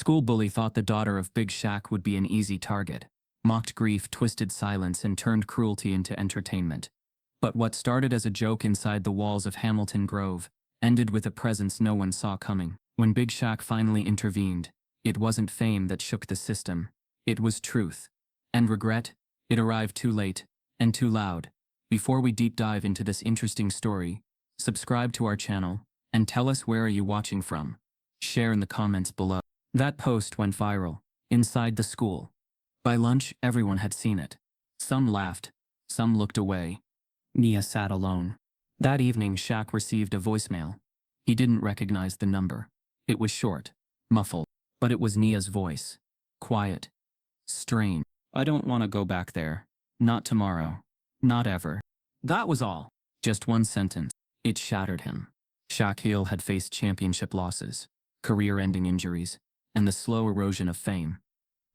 school bully thought the daughter of Big Shaq would be an easy target, mocked grief, twisted silence, and turned cruelty into entertainment. But what started as a joke inside the walls of Hamilton Grove ended with a presence no one saw coming. When Big Shaq finally intervened, it wasn't fame that shook the system. It was truth. And regret. It arrived too late, and too loud. Before we deep dive into this interesting story, subscribe to our channel, and tell us where are you watching from. Share in the comments below. That post went viral, inside the school. By lunch, everyone had seen it. Some laughed, some looked away. Nia sat alone. That evening, Shaq received a voicemail. He didn't recognize the number. It was short, muffled, but it was Nia's voice. Quiet. Strained. I don't want to go back there. Not tomorrow. Not ever. That was all. Just one sentence. It shattered him. Shaquille had faced championship losses, career-ending injuries, and the slow erosion of fame.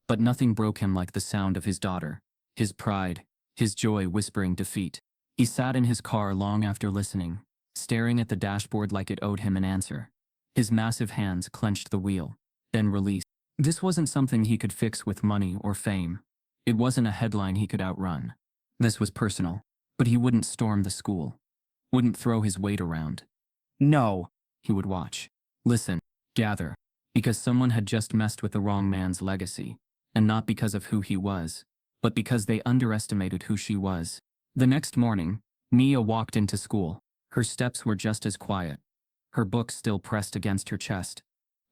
But nothing broke him like the sound of his daughter, his pride, his joy whispering defeat. He sat in his car long after listening, staring at the dashboard like it owed him an answer. His massive hands clenched the wheel, then released. This wasn't something he could fix with money or fame. It wasn't a headline he could outrun. This was personal, but he wouldn't storm the school. Wouldn't throw his weight around. No, he would watch, listen, gather, because someone had just messed with the wrong man's legacy, and not because of who he was, but because they underestimated who she was. The next morning, Nia walked into school. Her steps were just as quiet, her book still pressed against her chest.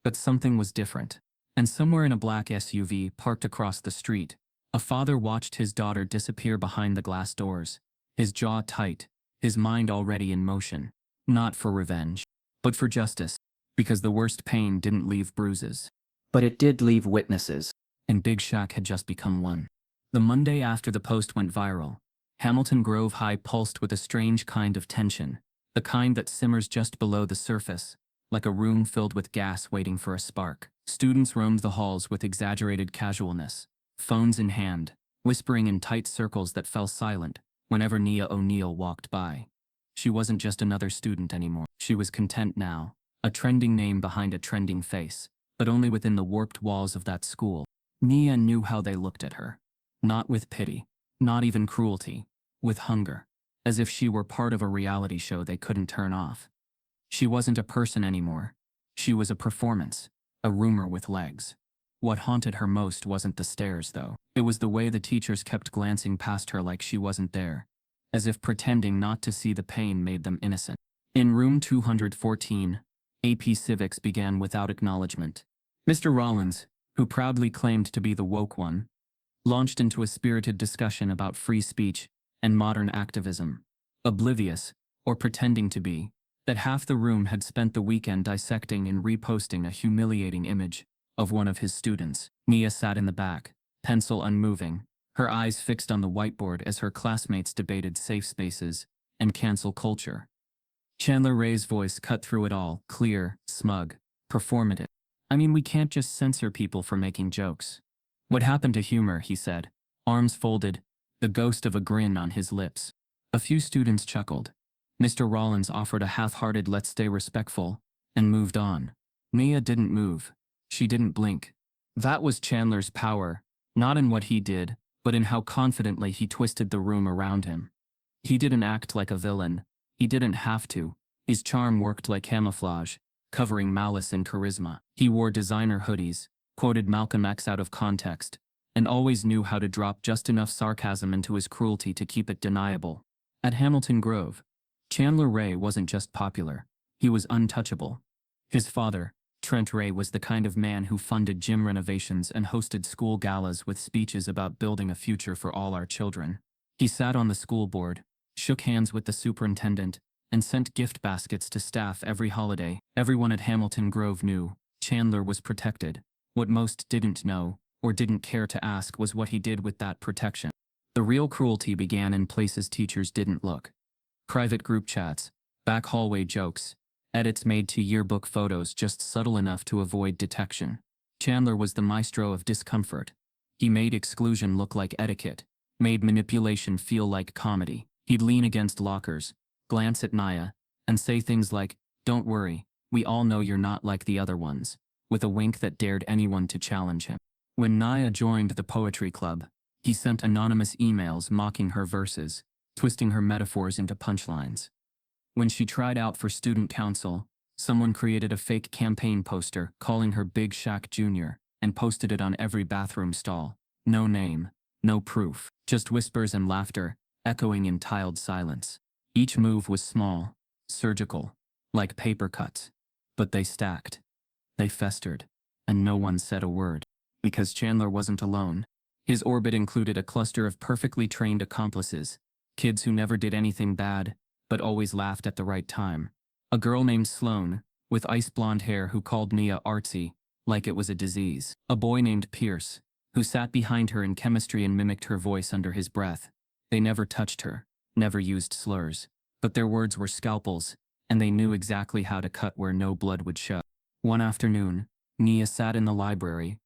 But something was different. And somewhere in a black SUV parked across the street, a father watched his daughter disappear behind the glass doors, his jaw tight, his mind already in motion. Not for revenge, but for justice, because the worst pain didn't leave bruises. But it did leave witnesses, and Big Shaq had just become one. The Monday after the post went viral, Hamilton Grove High pulsed with a strange kind of tension, the kind that simmers just below the surface, like a room filled with gas waiting for a spark. Students roamed the halls with exaggerated casualness, phones in hand, whispering in tight circles that fell silent whenever Nia O'Neal walked by. She wasn't just another student anymore. She was content now, a trending name behind a trending face, but only within the warped walls of that school. Nia knew how they looked at her. Not with pity, not even cruelty, with hunger, as if she were part of a reality show they couldn't turn off. She wasn't a person anymore. She was a performance, a rumor with legs. What haunted her most wasn't the stares, though. It was the way the teachers kept glancing past her like she wasn't there, as if pretending not to see the pain made them innocent. In room 214, AP Civics began without acknowledgement. Mr. Rollins, who proudly claimed to be the woke one, launched into a spirited discussion about free speech and modern activism, oblivious, or pretending to be, that half the room had spent the weekend dissecting and reposting a humiliating image of one of his students. Nia sat in the back, pencil unmoving, her eyes fixed on the whiteboard as her classmates debated safe spaces and cancel culture. Chandler Ray's voice cut through it all, clear, smug, performative. I mean, we can't just censor people for making jokes. What happened to humor, he said, arms folded, the ghost of a grin on his lips. A few students chuckled. Mr. Rollins offered a half-hearted let's stay respectful, and moved on. Nia didn't move. She didn't blink. That was Chandler's power, not in what he did, but in how confidently he twisted the room around him. He didn't act like a villain. He didn't have to. His charm worked like camouflage, covering malice and charisma. He wore designer hoodies, quoted Malcolm X out of context, and always knew how to drop just enough sarcasm into his cruelty to keep it deniable. At Hamilton Grove, Chandler Ray wasn't just popular, he was untouchable. His father, Trent Ray, was the kind of man who funded gym renovations and hosted school galas with speeches about building a future for all our children. He sat on the school board, shook hands with the superintendent, and sent gift baskets to staff every holiday. Everyone at Hamilton Grove knew Chandler was protected. What most didn't know, or didn't care to ask, was what he did with that protection. The real cruelty began in places teachers didn't look. Private group chats, back hallway jokes, edits made to yearbook photos just subtle enough to avoid detection. Chandler was the maestro of discomfort. He made exclusion look like etiquette, made manipulation feel like comedy. He'd lean against lockers, glance at Nia, and say things like, "Don't worry, we all know you're not like the other ones," with a wink that dared anyone to challenge him. When Naya joined the poetry club, he sent anonymous emails mocking her verses, twisting her metaphors into punchlines. When she tried out for student council, someone created a fake campaign poster calling her Big Shaq Jr. and posted it on every bathroom stall. No name, no proof, just whispers and laughter, echoing in tiled silence. Each move was small, surgical, like paper cuts. But they stacked. They festered. And no one said a word. Because Chandler wasn't alone. His orbit included a cluster of perfectly trained accomplices, kids who never did anything bad, but always laughed at the right time. A girl named Sloane, with ice blonde hair who called Nia artsy, like it was a disease. A boy named Pierce, who sat behind her in chemistry and mimicked her voice under his breath. They never touched her, never used slurs, but their words were scalpels, and they knew exactly how to cut where no blood would show. One afternoon, Nia sat in the library,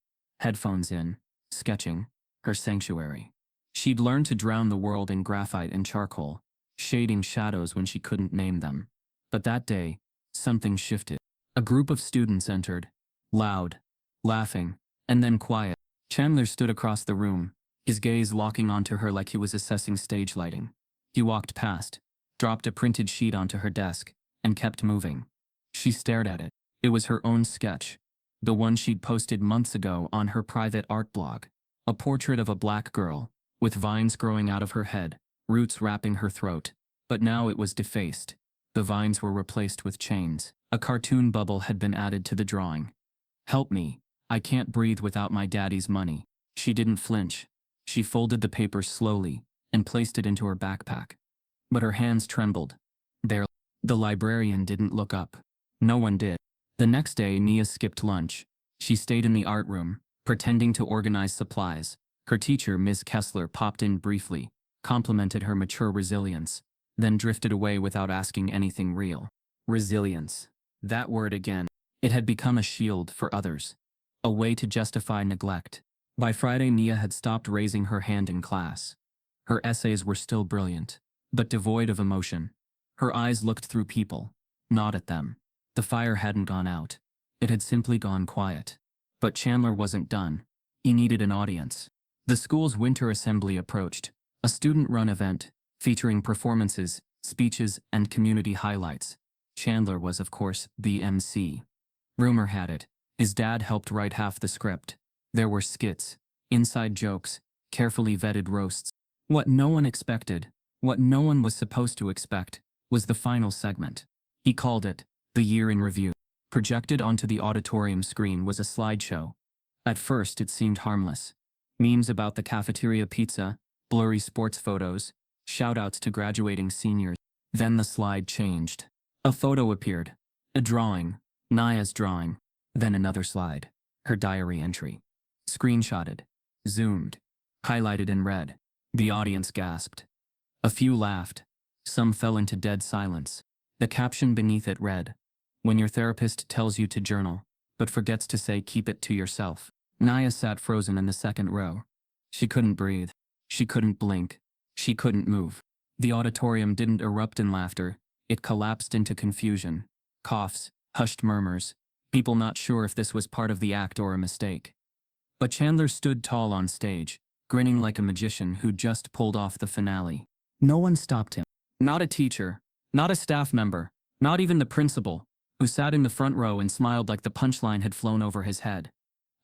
headphones in, sketching, her sanctuary. She'd learned to drown the world in graphite and charcoal, shading shadows when she couldn't name them. But that day, something shifted. A group of students entered, loud, laughing, and then quiet. Chandler stood across the room, his gaze locking onto her like he was assessing stage lighting. He walked past, dropped a printed sheet onto her desk, and kept moving. She stared at it. It was her own sketch, the one she'd posted months ago on her private art blog. A portrait of a black girl, with vines growing out of her head, roots wrapping her throat. But now it was defaced. The vines were replaced with chains. A cartoon bubble had been added to the drawing. "Help me. I can't breathe without my daddy's money." She didn't flinch. She folded the paper slowly and placed it into her backpack. But her hands trembled. There. The librarian didn't look up. No one did. The next day, Nia skipped lunch. She stayed in the art room, pretending to organize supplies. Her teacher, Ms. Kessler, popped in briefly, complimented her mature resilience, then drifted away without asking anything real. Resilience. That word again. It had become a shield for others, a way to justify neglect. By Friday, Nia had stopped raising her hand in class. Her essays were still brilliant, but devoid of emotion. Her eyes looked through people, not at them. The fire hadn't gone out. It had simply gone quiet. But Chandler wasn't done. He needed an audience. The school's winter assembly approached, a student-run event featuring performances, speeches, and community highlights. Chandler was, of course, the MC. Rumor had it, his dad helped write half the script. There were skits, inside jokes, carefully vetted roasts. What no one expected, what no one was supposed to expect, was the final segment. He called it, The Year in Review. Projected onto the auditorium screen was a slideshow. At first it seemed harmless. Memes about the cafeteria pizza, blurry sports photos, shoutouts to graduating seniors. Then the slide changed. A photo appeared. A drawing. Naya's drawing. Then another slide. Her diary entry. Screenshotted. Zoomed. Highlighted in red. The audience gasped. A few laughed. Some fell into dead silence. The caption beneath it read, "When your therapist tells you to journal, but forgets to say keep it to yourself." Naya sat frozen in the second row. She couldn't breathe. She couldn't blink. She couldn't move. The auditorium didn't erupt in laughter. It collapsed into confusion. Coughs, hushed murmurs. People not sure if this was part of the act or a mistake. But Chandler stood tall on stage, grinning like a magician who'd just pulled off the finale. No one stopped him. Not a teacher. Not a staff member. Not even the principal, who sat in the front row and smiled like the punchline had flown over his head.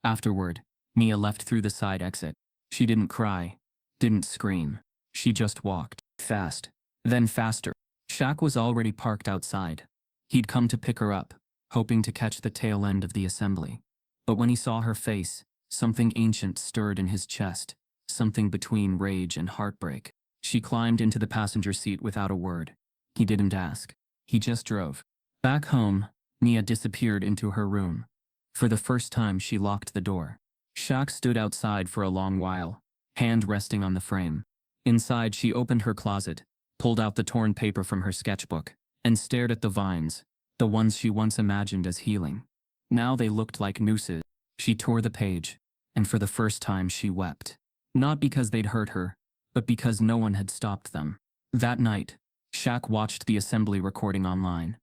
Afterward, Nia left through the side exit. She didn't cry, didn't scream. She just walked. Fast. Then faster. Shaq was already parked outside. He'd come to pick her up, hoping to catch the tail end of the assembly. But when he saw her face, something ancient stirred in his chest, something between rage and heartbreak. She climbed into the passenger seat without a word. He didn't ask. He just drove. Back home, Nia disappeared into her room. For the first time, she locked the door. Shaq stood outside for a long while, hand resting on the frame. Inside, she opened her closet, pulled out the torn paper from her sketchbook, and stared at the vines, the ones she once imagined as healing. Now they looked like nooses. She tore the page, and for the first time she wept. Not because they'd hurt her, but because no one had stopped them. That night, Shaq watched the assembly recording online.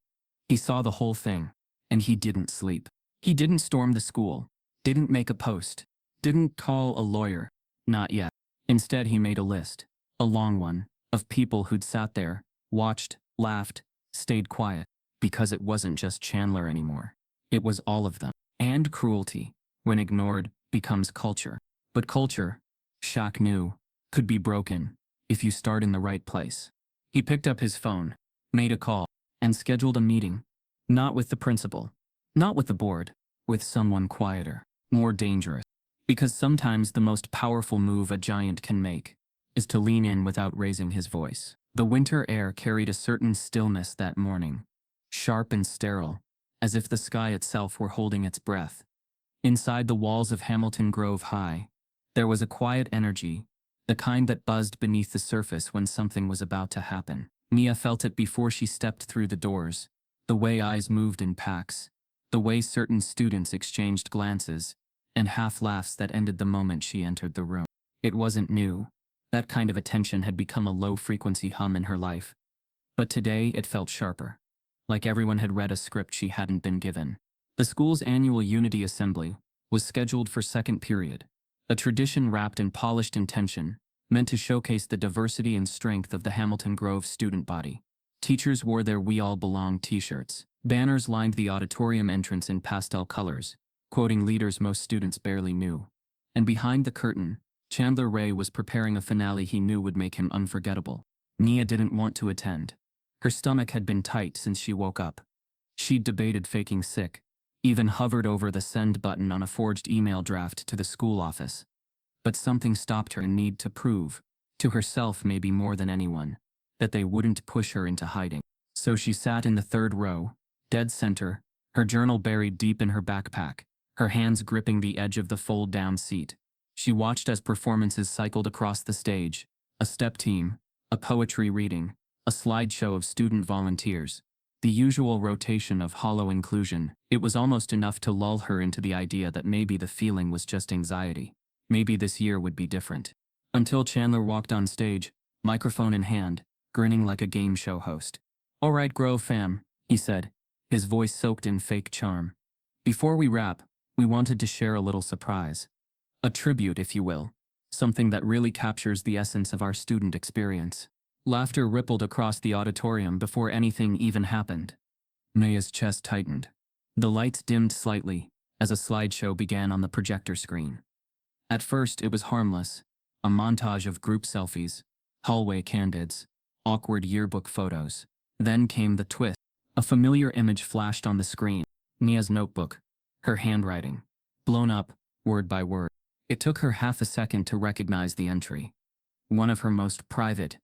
He saw the whole thing, and he didn't sleep. He didn't storm the school, didn't make a post, didn't call a lawyer. Not yet. Instead, he made a list, a long one, of people who'd sat there, watched, laughed, stayed quiet, because it wasn't just Chandler anymore. It was all of them. And cruelty, when ignored, becomes culture. But culture, Shaq knew, could be broken if you start in the right place. He picked up his phone, made a call, and scheduled a meeting. Not with the principal, not with the board, with someone quieter, more dangerous. Because sometimes the most powerful move a giant can make is to lean in without raising his voice. The winter air carried a certain stillness that morning, sharp and sterile, as if the sky itself were holding its breath. Inside the walls of Hamilton Grove High, there was a quiet energy, the kind that buzzed beneath the surface when something was about to happen. Mia felt it before she stepped through the doors, the way eyes moved in packs, the way certain students exchanged glances, and half-laughs that ended the moment she entered the room. It wasn't new. That kind of attention had become a low-frequency hum in her life. But today it felt sharper, like everyone had read a script she hadn't been given. The school's annual Unity Assembly was scheduled for second period, a tradition wrapped in polished intention, meant to showcase the diversity and strength of the Hamilton Grove student body. Teachers wore their "We All Belong" t-shirts. Banners lined the auditorium entrance in pastel colors, quoting leaders most students barely knew. And behind the curtain, Chandler Ray was preparing a finale he knew would make him unforgettable. Nia didn't want to attend. Her stomach had been tight since she woke up. She'd debated faking sick, even hovered over the send button on a forged email draft to the school office. But something stopped her and need to prove, to herself maybe more than anyone, that they wouldn't push her into hiding. So she sat in the third row, dead center, her journal buried deep in her backpack, her hands gripping the edge of the fold-down seat. She watched as performances cycled across the stage, a step team, a poetry reading, a slideshow of student volunteers, the usual rotation of hollow inclusion. It was almost enough to lull her into the idea that maybe the feeling was just anxiety. Maybe this year would be different. Until Chandler walked on stage, microphone in hand, grinning like a game show host. "All right, Grove fam," he said, his voice soaked in fake charm. "Before we wrap, we wanted to share a little surprise. A tribute, if you will. Something that really captures the essence of our student experience." Laughter rippled across the auditorium before anything even happened. Maya's chest tightened. The lights dimmed slightly as a slideshow began on the projector screen. At first, it was harmless, a montage of group selfies, hallway candids, awkward yearbook photos. Then came the twist. A familiar image flashed on the screen. Mia's notebook, her handwriting, blown up, word by word. It took her half a second to recognize the entry. One of her most private,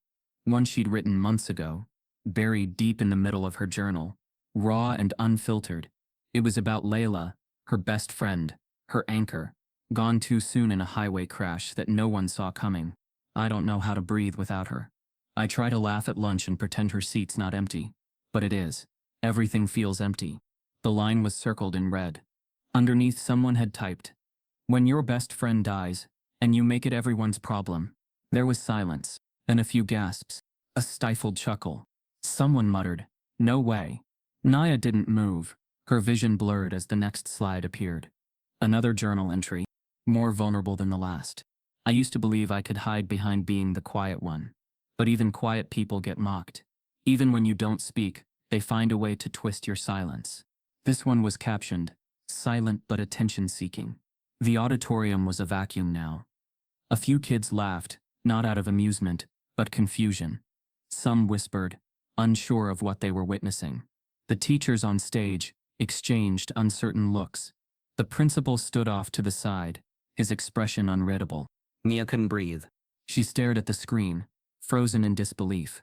one she'd written months ago, buried deep in the middle of her journal, raw and unfiltered. It was about Layla, her best friend, her anchor, gone too soon in a highway crash that no one saw coming. "I don't know how to breathe without her. I try to laugh at lunch and pretend her seat's not empty. But it is. Everything feels empty." The line was circled in red. Underneath, someone had typed, "When your best friend dies, and you make it everyone's problem." There was silence, then a few gasps, a stifled chuckle. Someone muttered, "No way." Nia didn't move, her vision blurred as the next slide appeared. Another journal entry, more vulnerable than the last. "I used to believe I could hide behind being the quiet one. But even quiet people get mocked. Even when you don't speak, they find a way to twist your silence." This one was captioned, "Silent but attention-seeking." The auditorium was a vacuum now. A few kids laughed, not out of amusement, but confusion. Some whispered, unsure of what they were witnessing. The teachers on stage exchanged uncertain looks. The principal stood off to the side, his expression unreadable. Nia couldn't breathe. She stared at the screen, frozen in disbelief.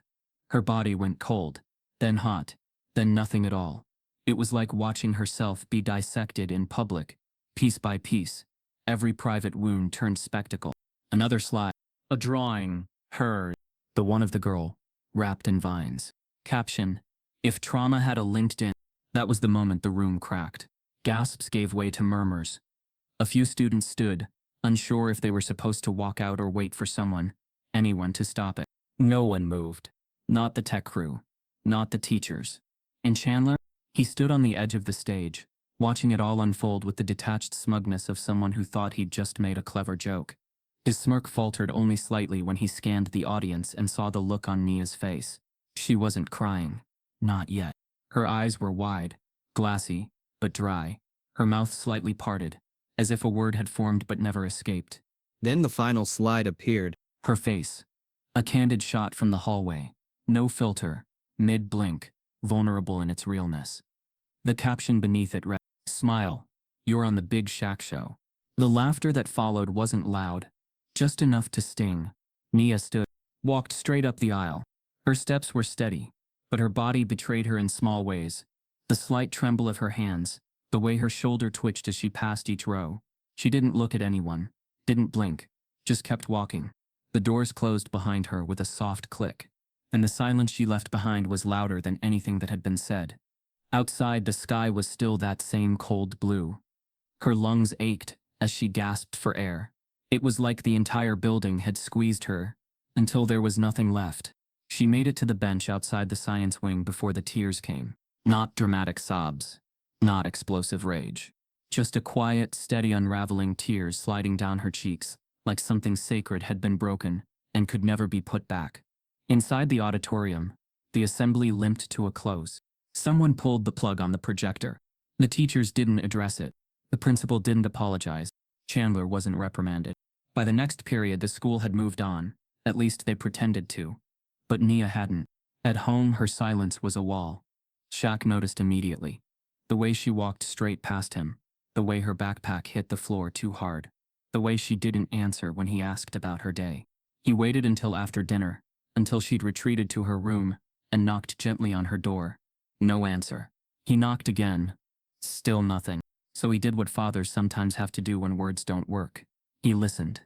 Her body went cold, then hot, then nothing at all. It was like watching herself be dissected in public, piece by piece, every private wound turned spectacle. Another slide. A drawing, her, the one of the girl, wrapped in vines. Caption, "If trauma had a LinkedIn." That was the moment the room cracked. Gasps gave way to murmurs. A few students stood, unsure if they were supposed to walk out or wait for someone, anyone to stop it. No one moved. Not the tech crew. Not the teachers. And Chandler? He stood on the edge of the stage, watching it all unfold with the detached smugness of someone who thought he'd just made a clever joke. His smirk faltered only slightly when he scanned the audience and saw the look on Nia's face. She wasn't crying. Not yet. Her eyes were wide, glassy, but dry, her mouth slightly parted, as if a word had formed but never escaped. Then the final slide appeared. Her face. A candid shot from the hallway. No filter, mid-blink, vulnerable in its realness. The caption beneath it read, "Smile. You're on the Big Shaq show." The laughter that followed wasn't loud, just enough to sting. Nia stood, walked straight up the aisle. Her steps were steady, but her body betrayed her in small ways. The slight tremble of her hands, the way her shoulder twitched as she passed each row. She didn't look at anyone, didn't blink, just kept walking. The doors closed behind her with a soft click, and the silence she left behind was louder than anything that had been said. Outside, the sky was still that same cold blue. Her lungs ached as she gasped for air. It was like the entire building had squeezed her until there was nothing left. She made it to the bench outside the science wing before the tears came. Not dramatic sobs, not explosive rage. Just a quiet, steady unraveling tears sliding down her cheeks, like something sacred had been broken and could never be put back. Inside the auditorium, the assembly limped to a close. Someone pulled the plug on the projector. The teachers didn't address it. The principal didn't apologize. Chandler wasn't reprimanded. By the next period, the school had moved on. At least they pretended to. But Nia hadn't. At home, her silence was a wall. Shaq noticed immediately. The way she walked straight past him. The way her backpack hit the floor too hard. The way she didn't answer when he asked about her day. He waited until after dinner, until she'd retreated to her room, and knocked gently on her door. No answer. He knocked again. Still nothing. So he did what fathers sometimes have to do when words don't work. He listened.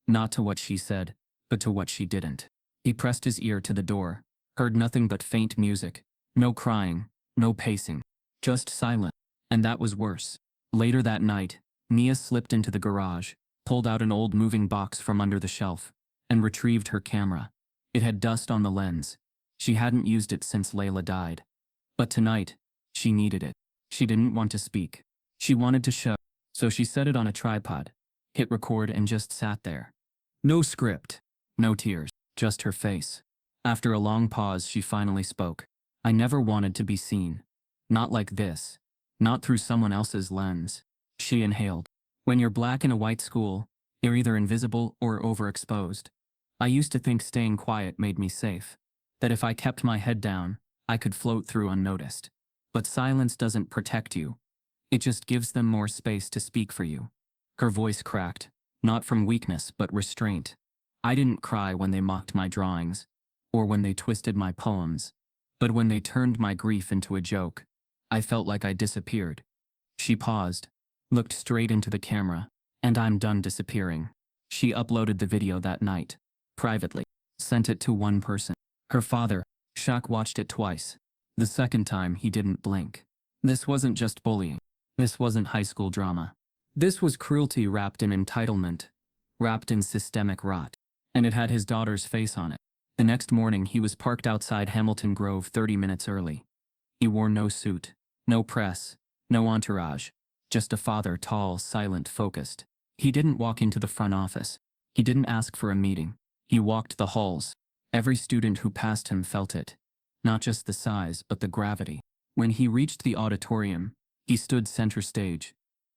Not to what she said, but to what she didn't. He pressed his ear to the door, heard nothing but faint music. No crying, no pacing. Just silence. And that was worse. Later that night, Nia slipped into the garage, pulled out an old moving box from under the shelf, and retrieved her camera. It had dust on the lens. She hadn't used it since Layla died. But tonight, she needed it. She didn't want to speak. She wanted to show. So she set it on a tripod, hit record, and just sat there. No script, no tears, just her face. After a long pause, she finally spoke. "I never wanted to be seen. Not like this. Not through someone else's lens." She inhaled. "When you're black in a white school, you're either invisible or overexposed. I used to think staying quiet made me safe. That if I kept my head down, I could float through unnoticed. But silence doesn't protect you. It just gives them more space to speak for you." Her voice cracked, not from weakness but restraint. "I didn't cry when they mocked my drawings, or when they twisted my poems, but when they turned my grief into a joke, I felt like I disappeared." She paused, looked straight into the camera, "And I'm done disappearing." She uploaded the video that night, privately, sent it to one person. Her father. Shaq watched it twice. The second time, he didn't blink. This wasn't just bullying. This wasn't high school drama. This was cruelty wrapped in entitlement, wrapped in systemic rot. And it had his daughter's face on it. The next morning, he was parked outside Hamilton Grove 30 minutes early. He wore no suit, no press, no entourage. Just a father, tall, silent, focused. He didn't walk into the front office. He didn't ask for a meeting. He walked the halls. Every student who passed him felt it. Not just the size, but the gravity. When he reached the auditorium, he stood center stage.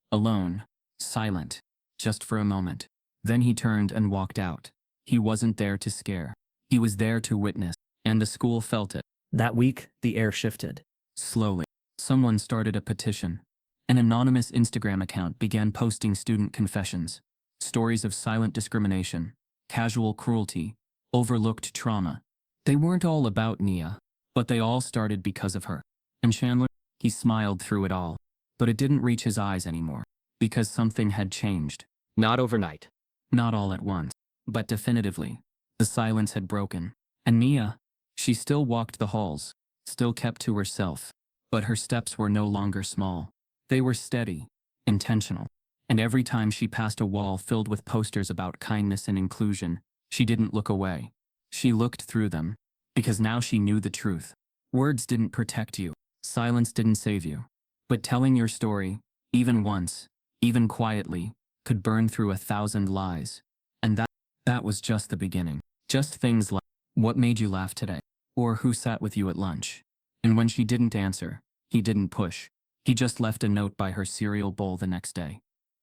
Alone. Silent. Just for a moment. Then he turned and walked out. He wasn't there to scare. He was there to witness. And the school felt it. That week, the air shifted. Slowly. Someone started a petition. An anonymous Instagram account began posting student confessions. Stories of silent discrimination, casual cruelty, overlooked trauma. They weren't all about Nia, but they all started because of her. And Chandler, he smiled through it all. But it didn't reach his eyes anymore. Because something had changed. Not overnight. Not all at once. But definitively. The silence had broken. And Nia, she still walked the halls. Still kept to herself. But her steps were no longer small. They were steady. Intentional. And every time she passed a wall filled with posters about kindness and inclusion, she didn't look away. She looked through them. Because now she knew the truth. Words didn't protect you. Silence didn't save you. But telling your story, even once, even quietly, could burn through 1,000 lies. And that was just the beginning. Just things like, what made you laugh today? Or who sat with you at lunch? And when she didn't answer, he didn't push. He just left a note by her cereal bowl the next day.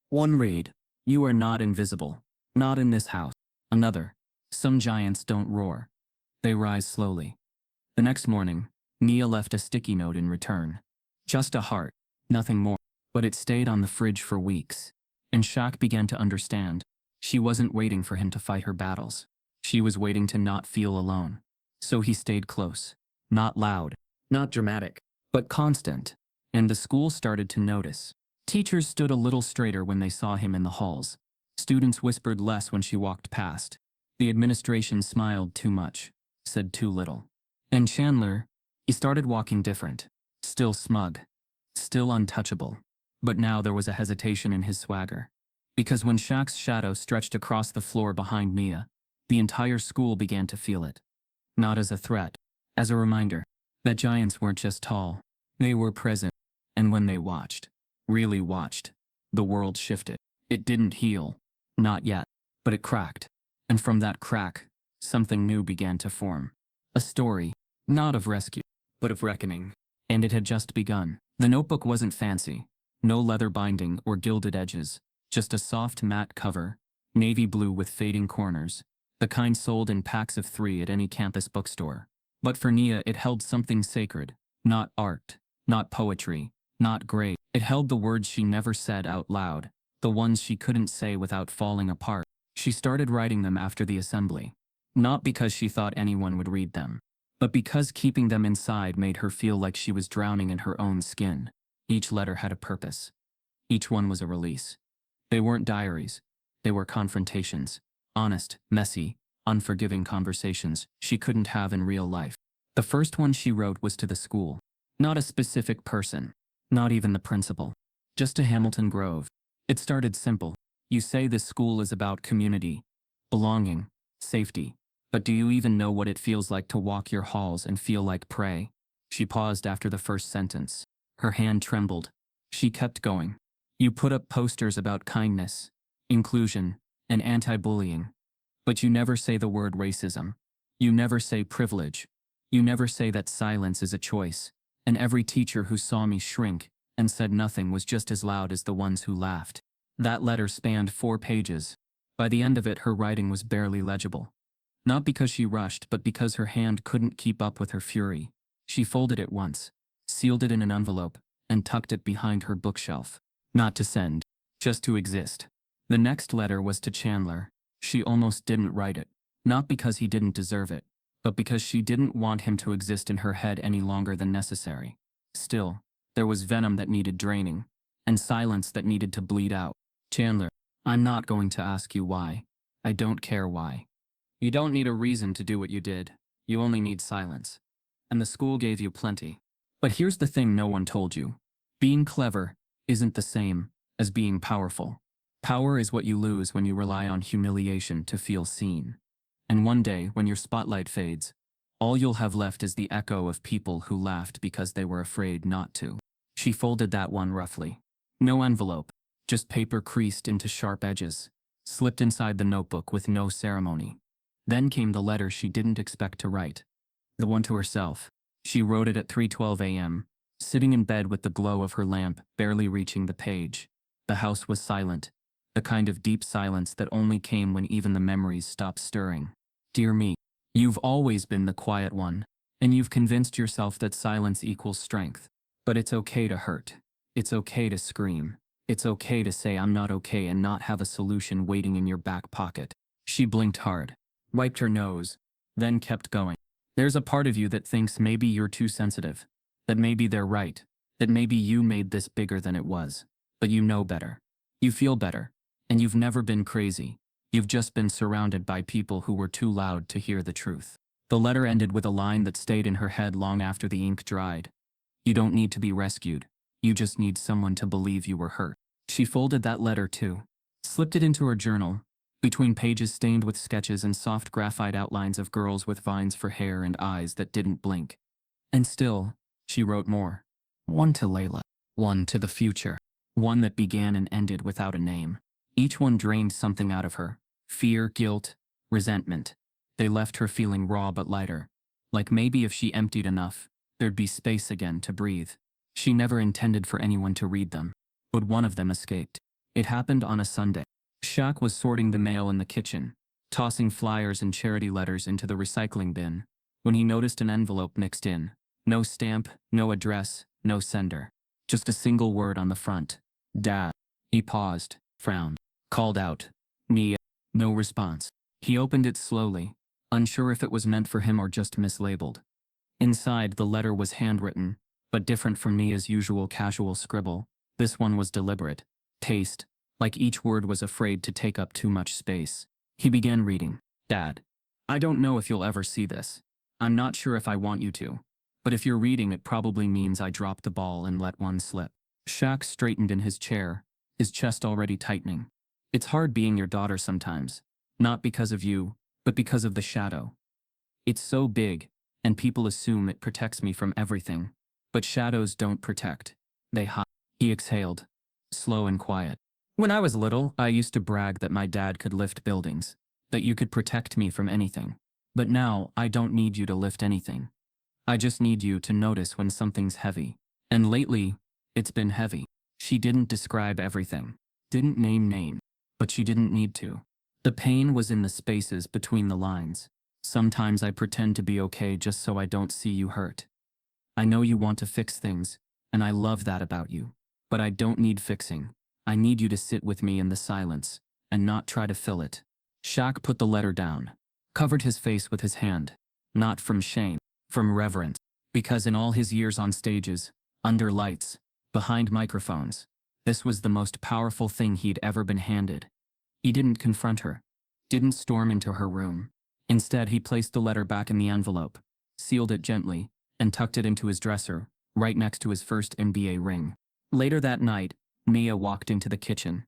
One read, you are not invisible. Not in this house. Another, some giants don't roar. They rise slowly. The next morning, Nia left a sticky note in return. Just a heart, nothing more. But it stayed on the fridge for weeks. And Shaq began to understand. She wasn't waiting for him to fight her battles. She was waiting to not feel alone. So he stayed close. Not loud, not dramatic, but constant. And the school started to notice. Teachers stood a little straighter when they saw him in the halls. Students whispered less when she walked past. The administration smiled too much, said too little. And Chandler, he started walking different. Still smug. Still untouchable. But now there was a hesitation in his swagger. Because when Shaq's shadow stretched across the floor behind Nia, the entire school began to feel it. Not as a threat, as a reminder that giants weren't just tall. They were present. And when they watched, really watched, the world shifted. It didn't heal. Not yet. But it cracked. And from that crack, something new began to form. A story, not of rescue, but of reckoning. And it had just begun. The notebook wasn't fancy. No leather binding or gilded edges. Just a soft matte cover, navy blue with fading corners. The kind sold in packs of 3 at any campus bookstore. But for Nia it held something sacred. Not art. Not poetry. Not grade. It held the words she never said out loud. The ones she couldn't say without falling apart. She started writing them after the assembly. Not because she thought anyone would read them, but because keeping them inside made her feel like she was drowning in her own skin. Each letter had a purpose. Each one was a release. They weren't diaries. They were confrontations. Honest, messy, unforgiving conversations she couldn't have in real life. The first one she wrote was to the school. Not a specific person. Not even the principal. Just to Hamilton Grove. It started simple. You say this school is about community, belonging, safety. But do you even know what it feels like to walk your halls and feel like prey? She paused after the first sentence. Her hand trembled. She kept going. You put up posters about kindness, inclusion, and anti-bullying. But you never say the word racism. You never say privilege. You never say that silence is a choice. And every teacher who saw me shrink and said nothing was just as loud as the ones who laughed. That letter spanned 4 pages. By the end of it, her writing was barely legible. Not because she rushed, but because her hand couldn't keep up with her fury. She folded it once, sealed it in an envelope, and tucked it behind her bookshelf. Not to send, just to exist. The next letter was to Chandler. She almost didn't write it. Not because he didn't deserve it, but because she didn't want him to exist in her head any longer than necessary. Still, there was venom that needed draining, and silence that needed to bleed out. Chandler, I'm not going to ask you why. I don't care why. You don't need a reason to do what you did. You only need silence. And the school gave you plenty. But here's the thing no one told you. Being clever isn't the same as being powerful. Power is what you lose when you rely on humiliation to feel seen. And one day, when your spotlight fades, all you'll have left is the echo of people who laughed because they were afraid not to. She folded that one roughly. No envelope, just paper creased into sharp edges, slipped inside the notebook with no ceremony. Then came the letter she didn't expect to write. The one to herself. She wrote it at 3:12 a.m., sitting in bed with the glow of her lamp barely reaching the page. The house was silent, the kind of deep silence that only came when even the memories stopped stirring. Dear me, you've always been the quiet one, and you've convinced yourself that silence equals strength. But it's okay to hurt. It's okay to scream. It's okay to say I'm not okay and not have a solution waiting in your back pocket. She blinked hard, wiped her nose, then kept going. There's a part of you that thinks maybe you're too sensitive, that maybe they're right, that maybe you made this bigger than it was. But you know better. You feel better. And you've never been crazy. You've just been surrounded by people who were too loud to hear the truth. The letter ended with a line that stayed in her head long after the ink dried. You don't need to be rescued. You just need someone to believe you were hurt. She folded that letter too, slipped it into her journal, between pages stained with sketches and soft graphite outlines of girls with vines for hair and eyes that didn't blink. And still, she wrote more. One to Layla. one to the future, one that began and ended without a name. Each one drained something out of her: fear, guilt, resentment. They left her feeling raw but lighter, like maybe if she emptied enough, there'd be space again to breathe. She never intended for anyone to read them, but one of them escaped. It happened on a Sunday. Shaq was sorting the mail in the kitchen, tossing flyers and charity letters into the recycling bin, when he noticed an envelope mixed in. No stamp, no address, no sender. Just a single word on the front: Dad. He paused, frowned, called out, "Mia." No response. He opened it slowly, unsure if it was meant for him or just mislabeled. Inside, the letter was handwritten, but different from Mia's usual casual scribble. This one was deliberate. Taste, like each word was afraid to take up too much space. He began reading. "Dad, I don't know if you'll ever see this. I'm not sure if I want you to. But if you're reading, it probably means I dropped the ball and let one slip." Shaq straightened in his chair, his chest already tightening. "It's hard being your daughter sometimes. Not because of you, but because of the shadow. It's so big, and people assume it protects me from everything. But shadows don't protect. They hide." He exhaled, slow and quiet. "When I was little, I used to brag that my dad could lift buildings, that you could protect me from anything. But now, I don't need you to lift anything. I just need you to notice when something's heavy. And lately, it's been heavy." She didn't describe everything, didn't name, but she didn't need to. The pain was in the spaces between the lines. "Sometimes I pretend to be okay just so I don't see you hurt. I know you want to fix things, and I love that about you. But I don't need fixing. I need you to sit with me in the silence, and not try to fill it." Shaq put the letter down, covered his face with his hand. Not from shame, from reverence. Because in all his years on stages, under lights, behind microphones, this was the most powerful thing he'd ever been handed. He didn't confront her, didn't storm into her room. Instead, he placed the letter back in the envelope, sealed it gently, and tucked it into his dresser, right next to his first NBA ring. Later that night, Mia walked into the kitchen.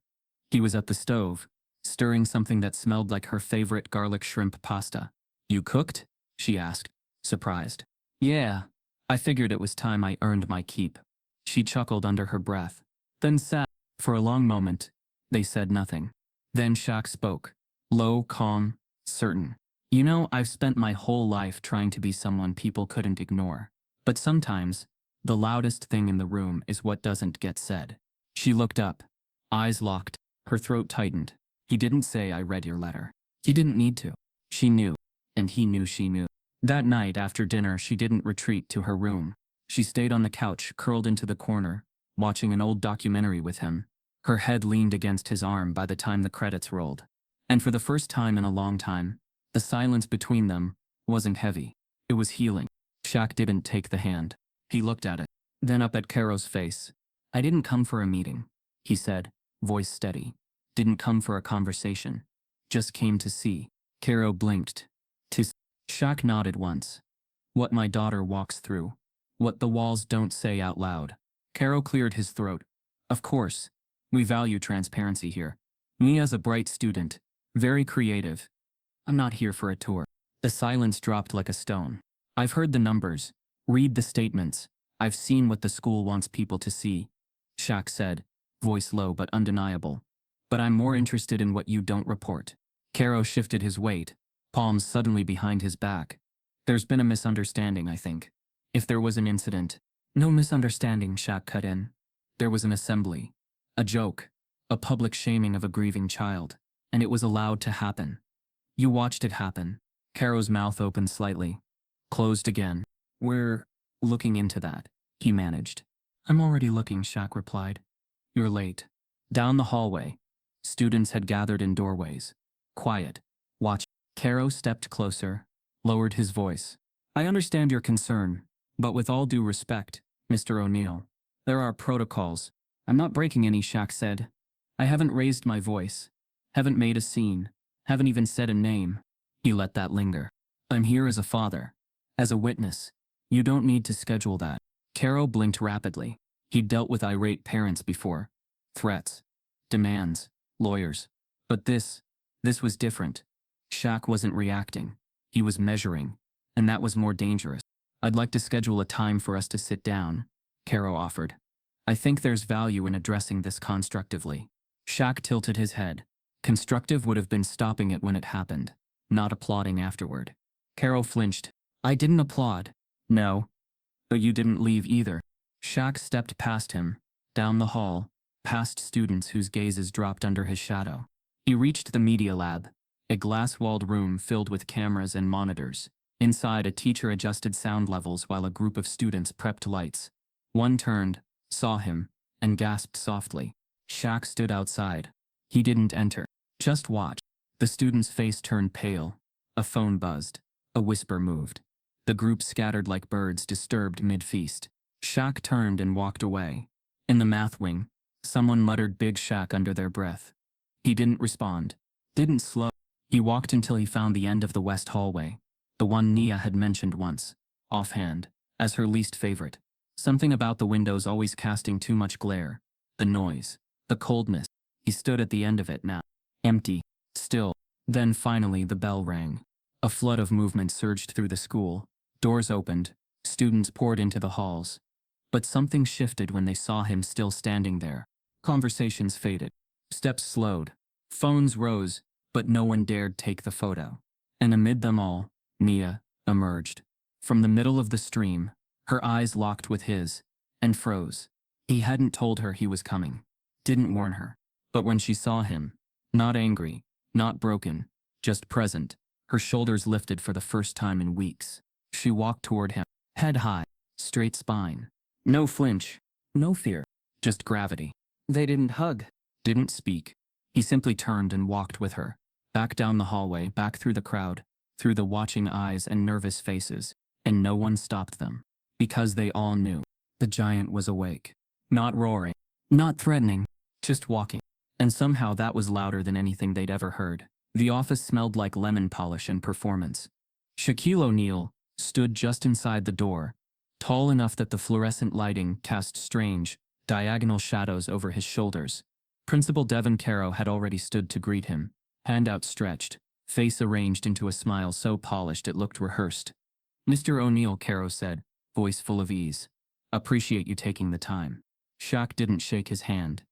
He was at the stove, stirring something that smelled like her favorite garlic shrimp pasta. "You cooked?" she asked, surprised. "Yeah, I figured it was time I earned my keep." She chuckled under her breath, then sat. For a long moment, they said nothing. Then Shaq spoke, low, calm, certain. "You know, I've spent my whole life trying to be someone people couldn't ignore. But sometimes, the loudest thing in the room is what doesn't get said." She looked up, eyes locked, her throat tightened. "He didn't say I read your letter. He didn't need to." She knew, and he knew she knew. That night after dinner, she didn't retreat to her room. She stayed on the couch, curled into the corner, watching an old documentary with him. Her head leaned against his arm by the time the credits rolled. And for the first time in a long time, the silence between them wasn't heavy. It was healing. Shaq didn't take the hand. He looked at it, then up at Caro's face. "I didn't come for a meeting," he said, voice steady. "Didn't come for a conversation. Just came to see." Caro blinked. Shaq nodded once. "What my daughter walks through. What the walls don't say out loud." Caro cleared his throat. "Of course. We value transparency here. Mia's a bright student, very creative. I'm not here for a tour." The silence dropped like a stone. "I've heard the numbers. Read the statements. I've seen what the school wants people to see," Shaq said, voice low but undeniable. "But I'm more interested in what you don't report." Caro shifted his weight, palms suddenly behind his back. "There's been a misunderstanding, I think. If there was an incident." "No misunderstanding," Shaq cut in. "There was an assembly. A joke. A public shaming of a grieving child. And it was allowed to happen. You watched it happen." Caro's mouth opened slightly, closed again. "We're looking into that," he managed. "I'm already looking," Shaq replied. "You're late." Down the hallway, students had gathered in doorways. Quiet. Watch. Caro stepped closer, lowered his voice. "I understand your concern, but with all due respect, Mr. O'Neal, there are protocols." "I'm not breaking any," Shaq said. "I haven't raised my voice, haven't made a scene, haven't even said a name." He let that linger. "I'm here as a father, as a witness. You don't need to schedule that." Caro blinked rapidly. He'd dealt with irate parents before. Threats, demands, lawyers. But this was different. Shaq wasn't reacting. He was measuring, and that was more dangerous. "I'd like to schedule a time for us to sit down," Caro offered. I think there's value in addressing this constructively. Shaq tilted his head. Constructive would have been stopping it when it happened, not applauding afterward. Carol flinched. I didn't applaud. No. But you didn't leave either. Shaq stepped past him, down the hall, past students whose gazes dropped under his shadow. He reached the media lab, a glass-walled room filled with cameras and monitors. Inside, a teacher adjusted sound levels while a group of students prepped lights. One turned, saw him, and gasped softly. Shaq stood outside. He didn't enter. Just watch. The student's face turned pale. A phone buzzed. A whisper moved. The group scattered like birds disturbed mid-feast. Shaq turned and walked away. In the math wing, someone muttered Big Shaq under their breath. He didn't respond. Didn't slow. He walked until he found the end of the west hallway. The one Nia had mentioned once, offhand, as her least favorite. Something about the windows always casting too much glare. The noise. The coldness. He stood at the end of it now. Empty. Still. Then finally the bell rang. A flood of movement surged through the school. Doors opened. Students poured into the halls. But something shifted when they saw him still standing there. Conversations faded. Steps slowed. Phones rose, but no one dared take the photo. And amid them all, Nia emerged. From the middle of the stream, her eyes locked with his, and froze. He hadn't told her he was coming. Didn't warn her. But when she saw him, not angry, not broken, just present, her shoulders lifted for the first time in weeks. She walked toward him, head high, straight spine. No flinch, no fear, just gravity. They didn't hug, didn't speak. He simply turned and walked with her, back down the hallway, back through the crowd, through the watching eyes and nervous faces, and no one stopped them. Because they all knew. The giant was awake. Not roaring, not threatening, just walking. And somehow that was louder than anything they'd ever heard. The office smelled like lemon polish and performance. Shaquille O'Neal stood just inside the door, tall enough that the fluorescent lighting cast strange, diagonal shadows over his shoulders. Principal Devon Caro had already stood to greet him, hand outstretched, face arranged into a smile so polished it looked rehearsed. Mr. O'Neal, Caro said, voice full of ease. Appreciate you taking the time. Shaq didn't shake his hand.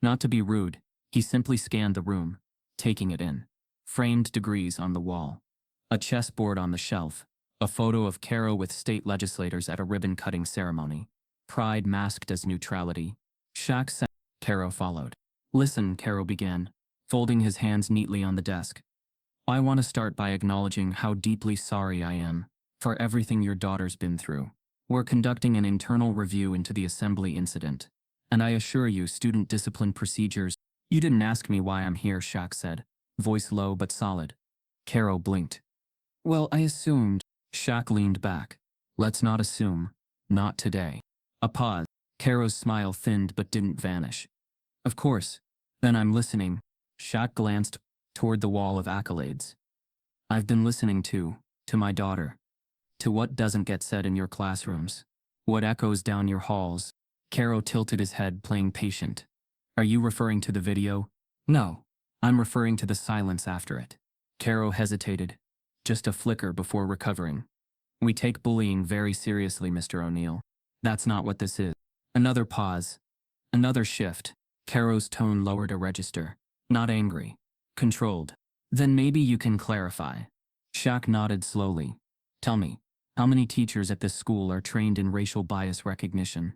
Not to be rude, he simply scanned the room, taking it in. Framed degrees on the wall. A chessboard on the shelf. A photo of Caro with state legislators at a ribbon-cutting ceremony. Pride masked as neutrality. Shaq said. Caro followed. Listen, Caro began, folding his hands neatly on the desk. I want to start by acknowledging how deeply sorry I am for everything your daughter's been through. We're conducting an internal review into the assembly incident. And I assure you, student discipline procedures. You didn't ask me why I'm here, Shaq said, voice low but solid. Caro blinked. Well, I assumed. Shaq leaned back. Let's not assume. Not today. A pause. Caro's smile thinned but didn't vanish. Of course. Then I'm listening. Shaq glanced toward the wall of accolades. I've been listening to my daughter. To what doesn't get said in your classrooms. What echoes down your halls. Caro tilted his head, playing patient. Are you referring to the video? No. I'm referring to the silence after it. Caro hesitated. Just a flicker before recovering. We take bullying very seriously, Mr. O'Neal. That's not what this is. Another pause. Another shift. Caro's tone lowered a register. Not angry. Controlled. Then maybe you can clarify. Shaq nodded slowly. Tell me, how many teachers at this school are trained in racial bias recognition?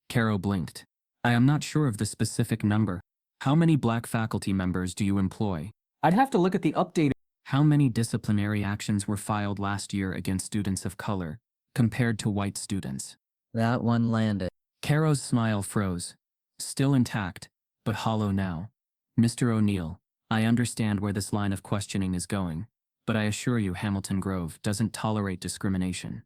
Caro blinked. I am not sure of the specific number. How many black faculty members do you employ? I'd have to look at the update. How many disciplinary actions were filed last year against students of color, compared to white students? That one landed. Caro's smile froze. Still intact, but hollow now. Mr. O'Neal, I understand where this line of questioning is going, but I assure you Hamilton Grove doesn't tolerate discrimination.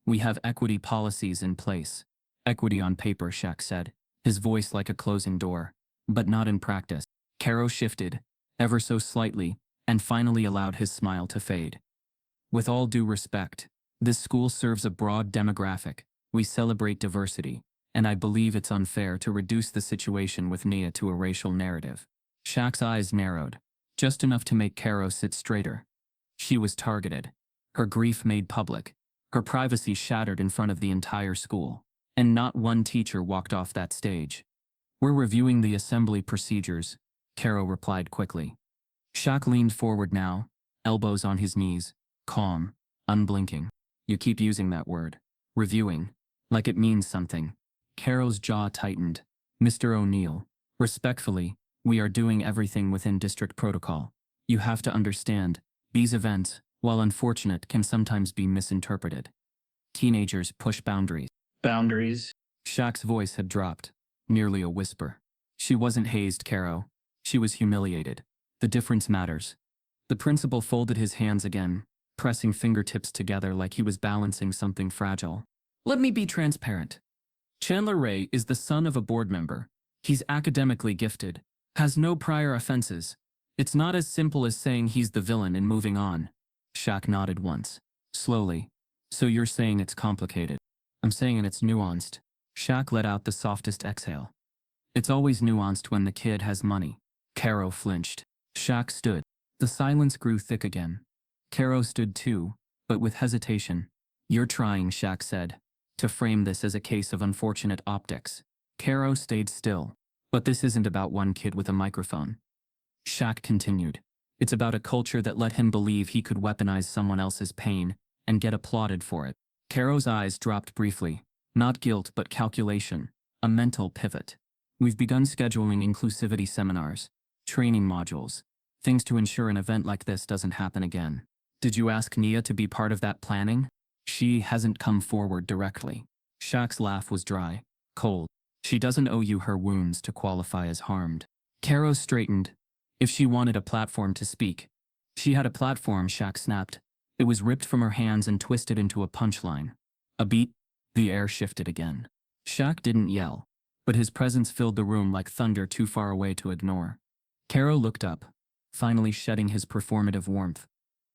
We have equity policies in place. Equity on paper, Shaq said, his voice like a closing door, but not in practice. Caro shifted, ever so slightly, and finally allowed his smile to fade. With all due respect, this school serves a broad demographic. We celebrate diversity, and I believe it's unfair to reduce the situation with Nia to a racial narrative. Shaq's eyes narrowed, just enough to make Caro sit straighter. She was targeted, her grief made public, her privacy shattered in front of the entire school. and not one teacher walked off that stage. "We're reviewing the assembly procedures," Caro replied quickly. Shaq leaned forward now, elbows on his knees, calm, unblinking. "You keep using that word. Reviewing. Like it means something." Caro's jaw tightened. "Mr. O'Neal, respectfully, we are doing everything within district protocol. You have to understand, these events, while unfortunate, can sometimes be misinterpreted. Teenagers push boundaries." Boundaries. Shaq's voice had dropped, nearly a whisper. "She wasn't hazed, Caro. She was humiliated. The difference matters." The principal folded his hands again, pressing fingertips together like he was balancing something fragile. "Let me be transparent. Chandler Ray is the son of a board member. He's academically gifted, has no prior offenses. It's not as simple as saying he's the villain and moving on." Shaq nodded once, slowly. "So you're saying it's complicated?" "I'm saying it's nuanced." Shaq let out the softest exhale. "It's always nuanced when the kid has money." Caro flinched. Shaq stood. The silence grew thick again. Caro stood too, but with hesitation. "You're trying," Shaq said, "to frame this as a case of unfortunate optics." Caro stayed still. "But this isn't about one kid with a microphone." Shaq continued. "It's about a culture that let him believe he could weaponize someone else's pain and get applauded for it." Caro's eyes dropped briefly. Not guilt, but calculation. A mental pivot. "We've begun scheduling inclusivity seminars, training modules, things to ensure an event like this doesn't happen again." "Did you ask Nia to be part of that planning?" "She hasn't come forward directly." Shaq's laugh was dry, cold. "She doesn't owe you her wounds to qualify as harmed." Caro straightened. "If she wanted a platform to speak." "She had a platform," Shaq snapped. It was ripped from her hands and twisted into a punchline. A beat. The air shifted again. Shaq didn't yell, but his presence filled the room like thunder too far away to ignore. Caro looked up, finally shedding his performative warmth.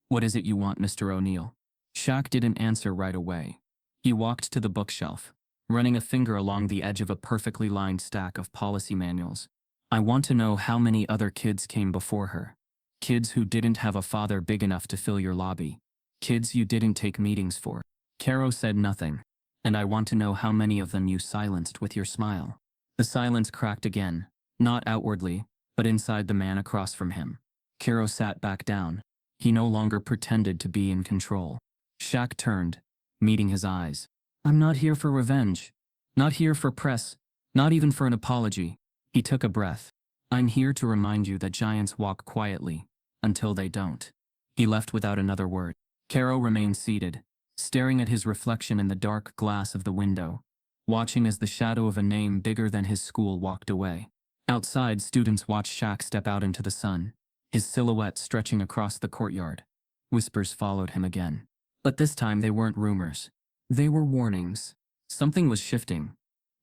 "What is it you want, Mr. O'Neal?" Shaq didn't answer right away. He walked to the bookshelf, running a finger along the edge of a perfectly lined stack of policy manuals. "I want to know how many other kids came before her. Kids who didn't have a father big enough to fill your lobby. Kids you didn't take meetings for." Caro said nothing. "And I want to know how many of them you silenced with your smile." The silence cracked again, not outwardly, but inside the man across from him. Caro sat back down. He no longer pretended to be in control. Shaq turned, meeting his eyes. "I'm not here for revenge. Not here for press. Not even for an apology." He took a breath. "I'm here to remind you that giants walk quietly, until they don't." He left without another word. Caro remained seated, staring at his reflection in the dark glass of the window, watching as the shadow of a name bigger than his school walked away. Outside, students watched Shaq step out into the sun, his silhouette stretching across the courtyard. Whispers followed him again. But this time they weren't rumors. They were warnings. Something was shifting.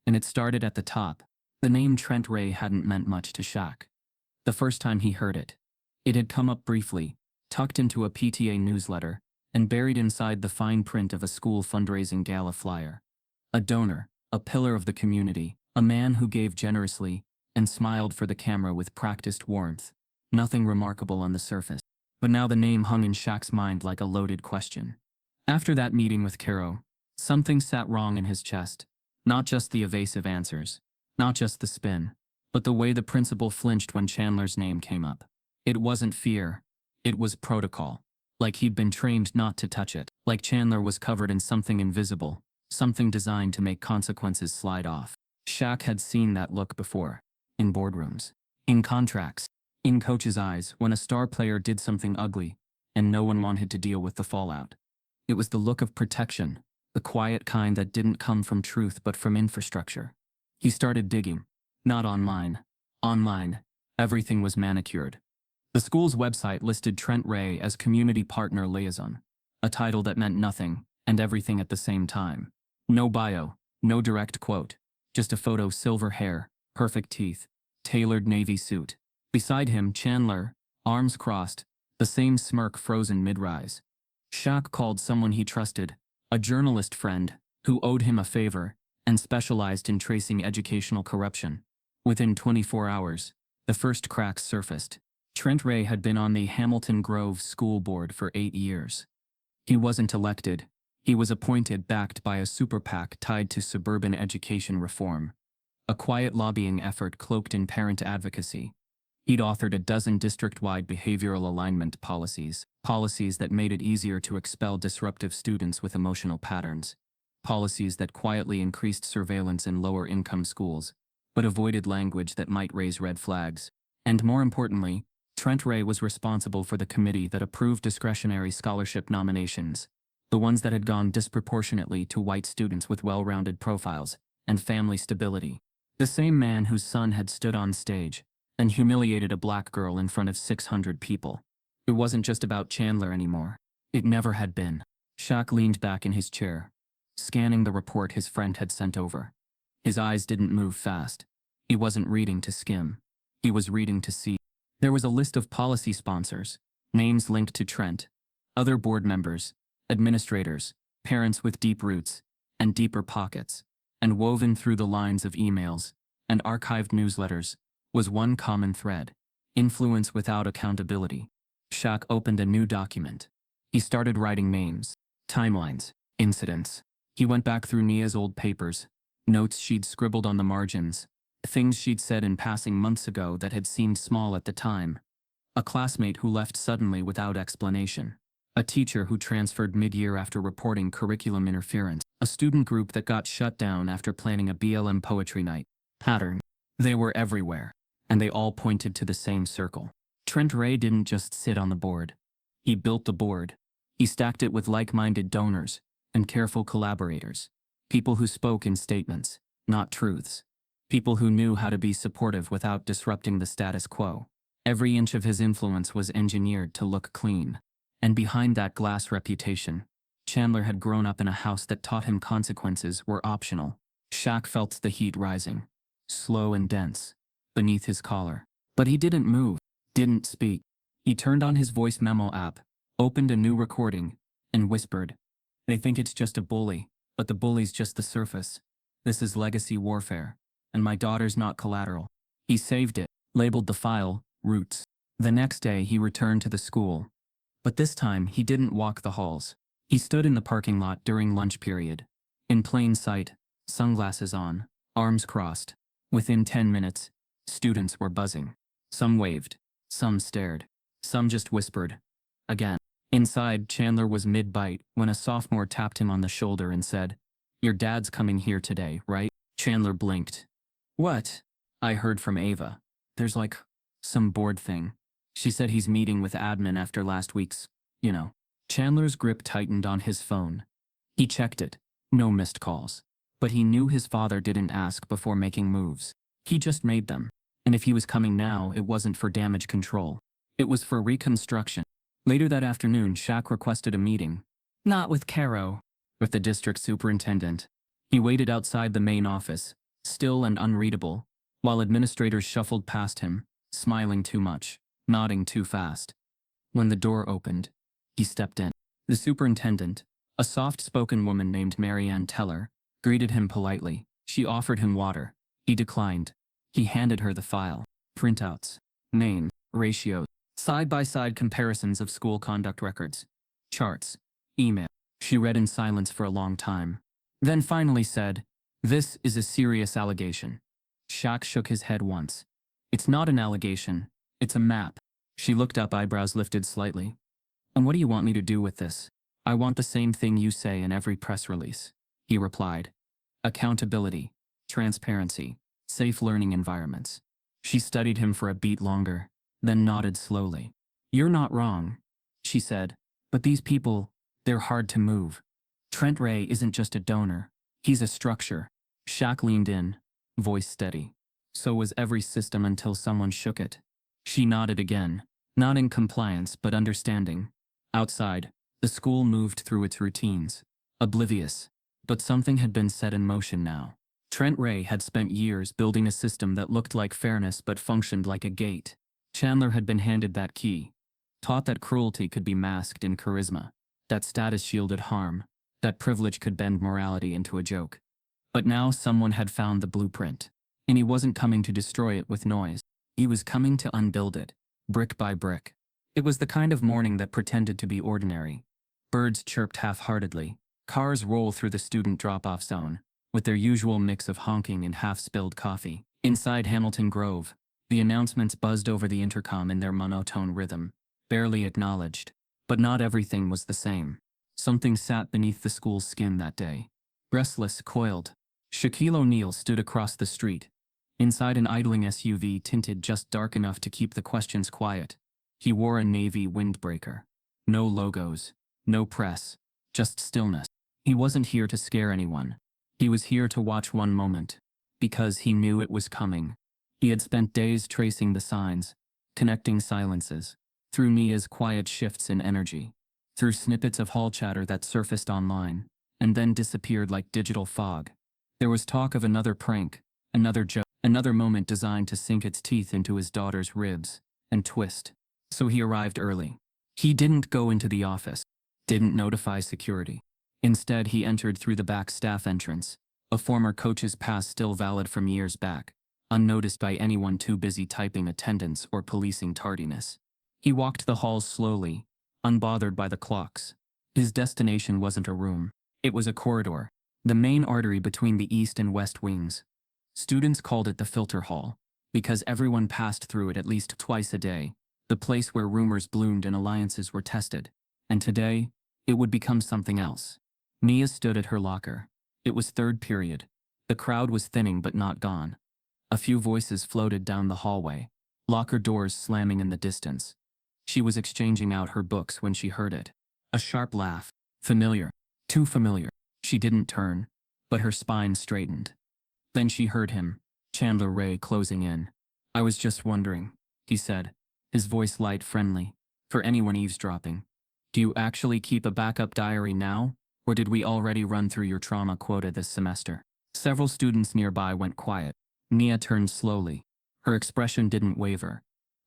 And it started at the top. The name Trent Ray hadn't meant much to Shaq. The first time he heard it. It had come up briefly, tucked into a PTA newsletter, and buried inside the fine print of a school fundraising gala flyer. A donor, a pillar of the community, a man who gave generously and smiled for the camera with practiced warmth. Nothing remarkable on the surface. But now the name hung in Shaq's mind like a loaded question. After that meeting with Caro, something sat wrong in his chest. Not just the evasive answers, not just the spin, but the way the principal flinched when Chandler's name came up. It wasn't fear. It was protocol. Like he'd been trained not to touch it. Like Chandler was covered in something invisible, something designed to make consequences slide off. Shaq had seen that look before. In boardrooms. In contracts. In coaches' eyes when a star player did something ugly, and no one wanted to deal with the fallout. It was the look of protection, the quiet kind that didn't come from truth but from infrastructure. He started digging. Not online. Online. Everything was manicured. The school's website listed Trent Ray as Community Partner Liaison, a title that meant nothing and everything at the same time. No bio, no direct quote, just a photo: silver hair, perfect teeth, tailored navy suit. Beside him, Chandler, arms crossed, the same smirk frozen mid-rise. Shaq called someone he trusted, a journalist friend, who owed him a favor and specialized in tracing educational corruption. Within 24 hours, the first cracks surfaced. Trent Ray had been on the Hamilton Grove School Board for 8 years. He wasn't elected. He was appointed backed by a super PAC tied to suburban education reform, a quiet lobbying effort cloaked in parent advocacy. He'd authored a dozen district-wide behavioral alignment policies that made it easier to expel disruptive students with emotional patterns, policies that quietly increased surveillance in lower-income schools, but avoided language that might raise red flags. And more importantly, Trent Ray was responsible for the committee that approved discretionary scholarship nominations, the ones that had gone disproportionately to white students with well-rounded profiles and family stability. The same man whose son had stood on stage and humiliated a black girl in front of 600 people. It wasn't just about Chandler anymore. It never had been. Shaq leaned back in his chair, scanning the report his friend had sent over. His eyes didn't move fast. He wasn't reading to skim. He was reading to see. There was a list of policy sponsors, names linked to Trent, other board members, administrators, parents with deep roots and deeper pockets, and woven through the lines of emails and archived newsletters was one common thread: influence without accountability. Shaq opened a new document. He started writing names, timelines, incidents. He went back through Nia's old papers, notes she'd scribbled on the margins, things she'd said in passing months ago that had seemed small at the time. A classmate who left suddenly without explanation. A teacher who transferred mid-year after reporting curriculum interference. A student group that got shut down after planning a BLM poetry night. Pattern. They were everywhere, and they all pointed to the same circle. Trent Ray didn't just sit on the board. He built the board. He stacked it with like-minded donors and careful collaborators. People who spoke in statements, not truths. People who knew how to be supportive without disrupting the status quo. Every inch of his influence was engineered to look clean. And behind that glass reputation, Chandler had grown up in a house that taught him consequences were optional. Shaq felt the heat rising, slow and dense, beneath his collar. But he didn't move, didn't speak. He turned on his voice memo app, opened a new recording, and whispered, "They think it's just a bully, but the bully's just the surface. This is legacy warfare, and my daughter's not collateral." He saved it, labeled the file, Roots. The next day he returned to the school. But this time he didn't walk the halls. He stood in the parking lot during lunch period. In plain sight, sunglasses on, arms crossed. Within 10 minutes, students were buzzing. Some waved, some stared, some just whispered. Again. Inside, Chandler was mid-bite when a sophomore tapped him on the shoulder and said, "Your dad's coming here today, right?" Chandler blinked. "What?" "I heard from Ava. There's like some board thing. She said he's meeting with admin after last week's, you know." Chandler's grip tightened on his phone. He checked it. No missed calls. But he knew his father didn't ask before making moves. He just made them. And if he was coming now, it wasn't for damage control. It was for reconstruction. Later that afternoon, Shaq requested a meeting. Not with Caro, with the district superintendent. He waited outside the main office, still and unreadable, while administrators shuffled past him, smiling too much, nodding too fast. When the door opened, he stepped in. The superintendent, a soft-spoken woman named Marianne Teller, greeted him politely. She offered him water. He declined. He handed her the file. Printouts. Name. Ratios. Side-by-side comparisons of school conduct records. Charts. Email. She read in silence for a long time. Then finally said, "This is a serious allegation." Shaq shook his head once. "It's not an allegation. It's a map." She looked up, eyebrows lifted slightly. "And what do you want me to do with this?" "I want the same thing you say in every press release," he replied. "Accountability, transparency, safe learning environments." She studied him for a beat longer, then nodded slowly. "You're not wrong," she said. "But these people, they're hard to move. Trent Ray isn't just a donor. He's a structure." Shaq leaned in, voice steady. "So was every system until someone shook it." She nodded again, not in compliance but understanding. Outside, the school moved through its routines, oblivious. But something had been set in motion now. Trent Ray had spent years building a system that looked like fairness but functioned like a gate. Chandler had been handed that key, taught that cruelty could be masked in charisma, that status shielded harm, that privilege could bend morality into a joke. But now someone had found the blueprint, and he wasn't coming to destroy it with noise. He was coming to unbuild it, brick by brick. It was the kind of morning that pretended to be ordinary. Birds chirped half-heartedly. Cars roll through the student drop-off zone, with their usual mix of honking and half-spilled coffee. Inside Hamilton Grove, the announcements buzzed over the intercom in their monotone rhythm, barely acknowledged. But not everything was the same. Something sat beneath the school's skin that day. Restless, coiled. Shaquille O'Neal stood across the street, inside an idling SUV tinted just dark enough to keep the questions quiet. He wore a navy windbreaker. No logos, no press, just stillness. He wasn't here to scare anyone. He was here to watch one moment, because he knew it was coming. He had spent days tracing the signs, connecting silences, through Nia's quiet shifts in energy, through snippets of hall chatter that surfaced online, and then disappeared like digital fog. There was talk of another prank, another joke, another moment designed to sink its teeth into his daughter's ribs and twist. So he arrived early. He didn't go into the office, didn't notify security. Instead, he entered through the back staff entrance, a former coach's pass still valid from years back, unnoticed by anyone too busy typing attendance or policing tardiness. He walked the halls slowly, unbothered by the clocks. His destination wasn't a room. It was a corridor, the main artery between the east and west wings. Students called it the filter hall, because everyone passed through it at least twice a day, the place where rumors bloomed and alliances were tested. And today, it would become something else. Nia stood at her locker. It was third period. The crowd was thinning but not gone. A few voices floated down the hallway, locker doors slamming in the distance. She was exchanging out her books when she heard it. A sharp laugh. Familiar. Too familiar. She didn't turn, but her spine straightened. Then she heard him, Chandler Ray, closing in. "I was just wondering," he said, his voice light, friendly, for anyone eavesdropping. "Do you actually keep a backup diary now, or did we already run through your trauma quota this semester?" Several students nearby went quiet. Nia turned slowly. Her expression didn't waver,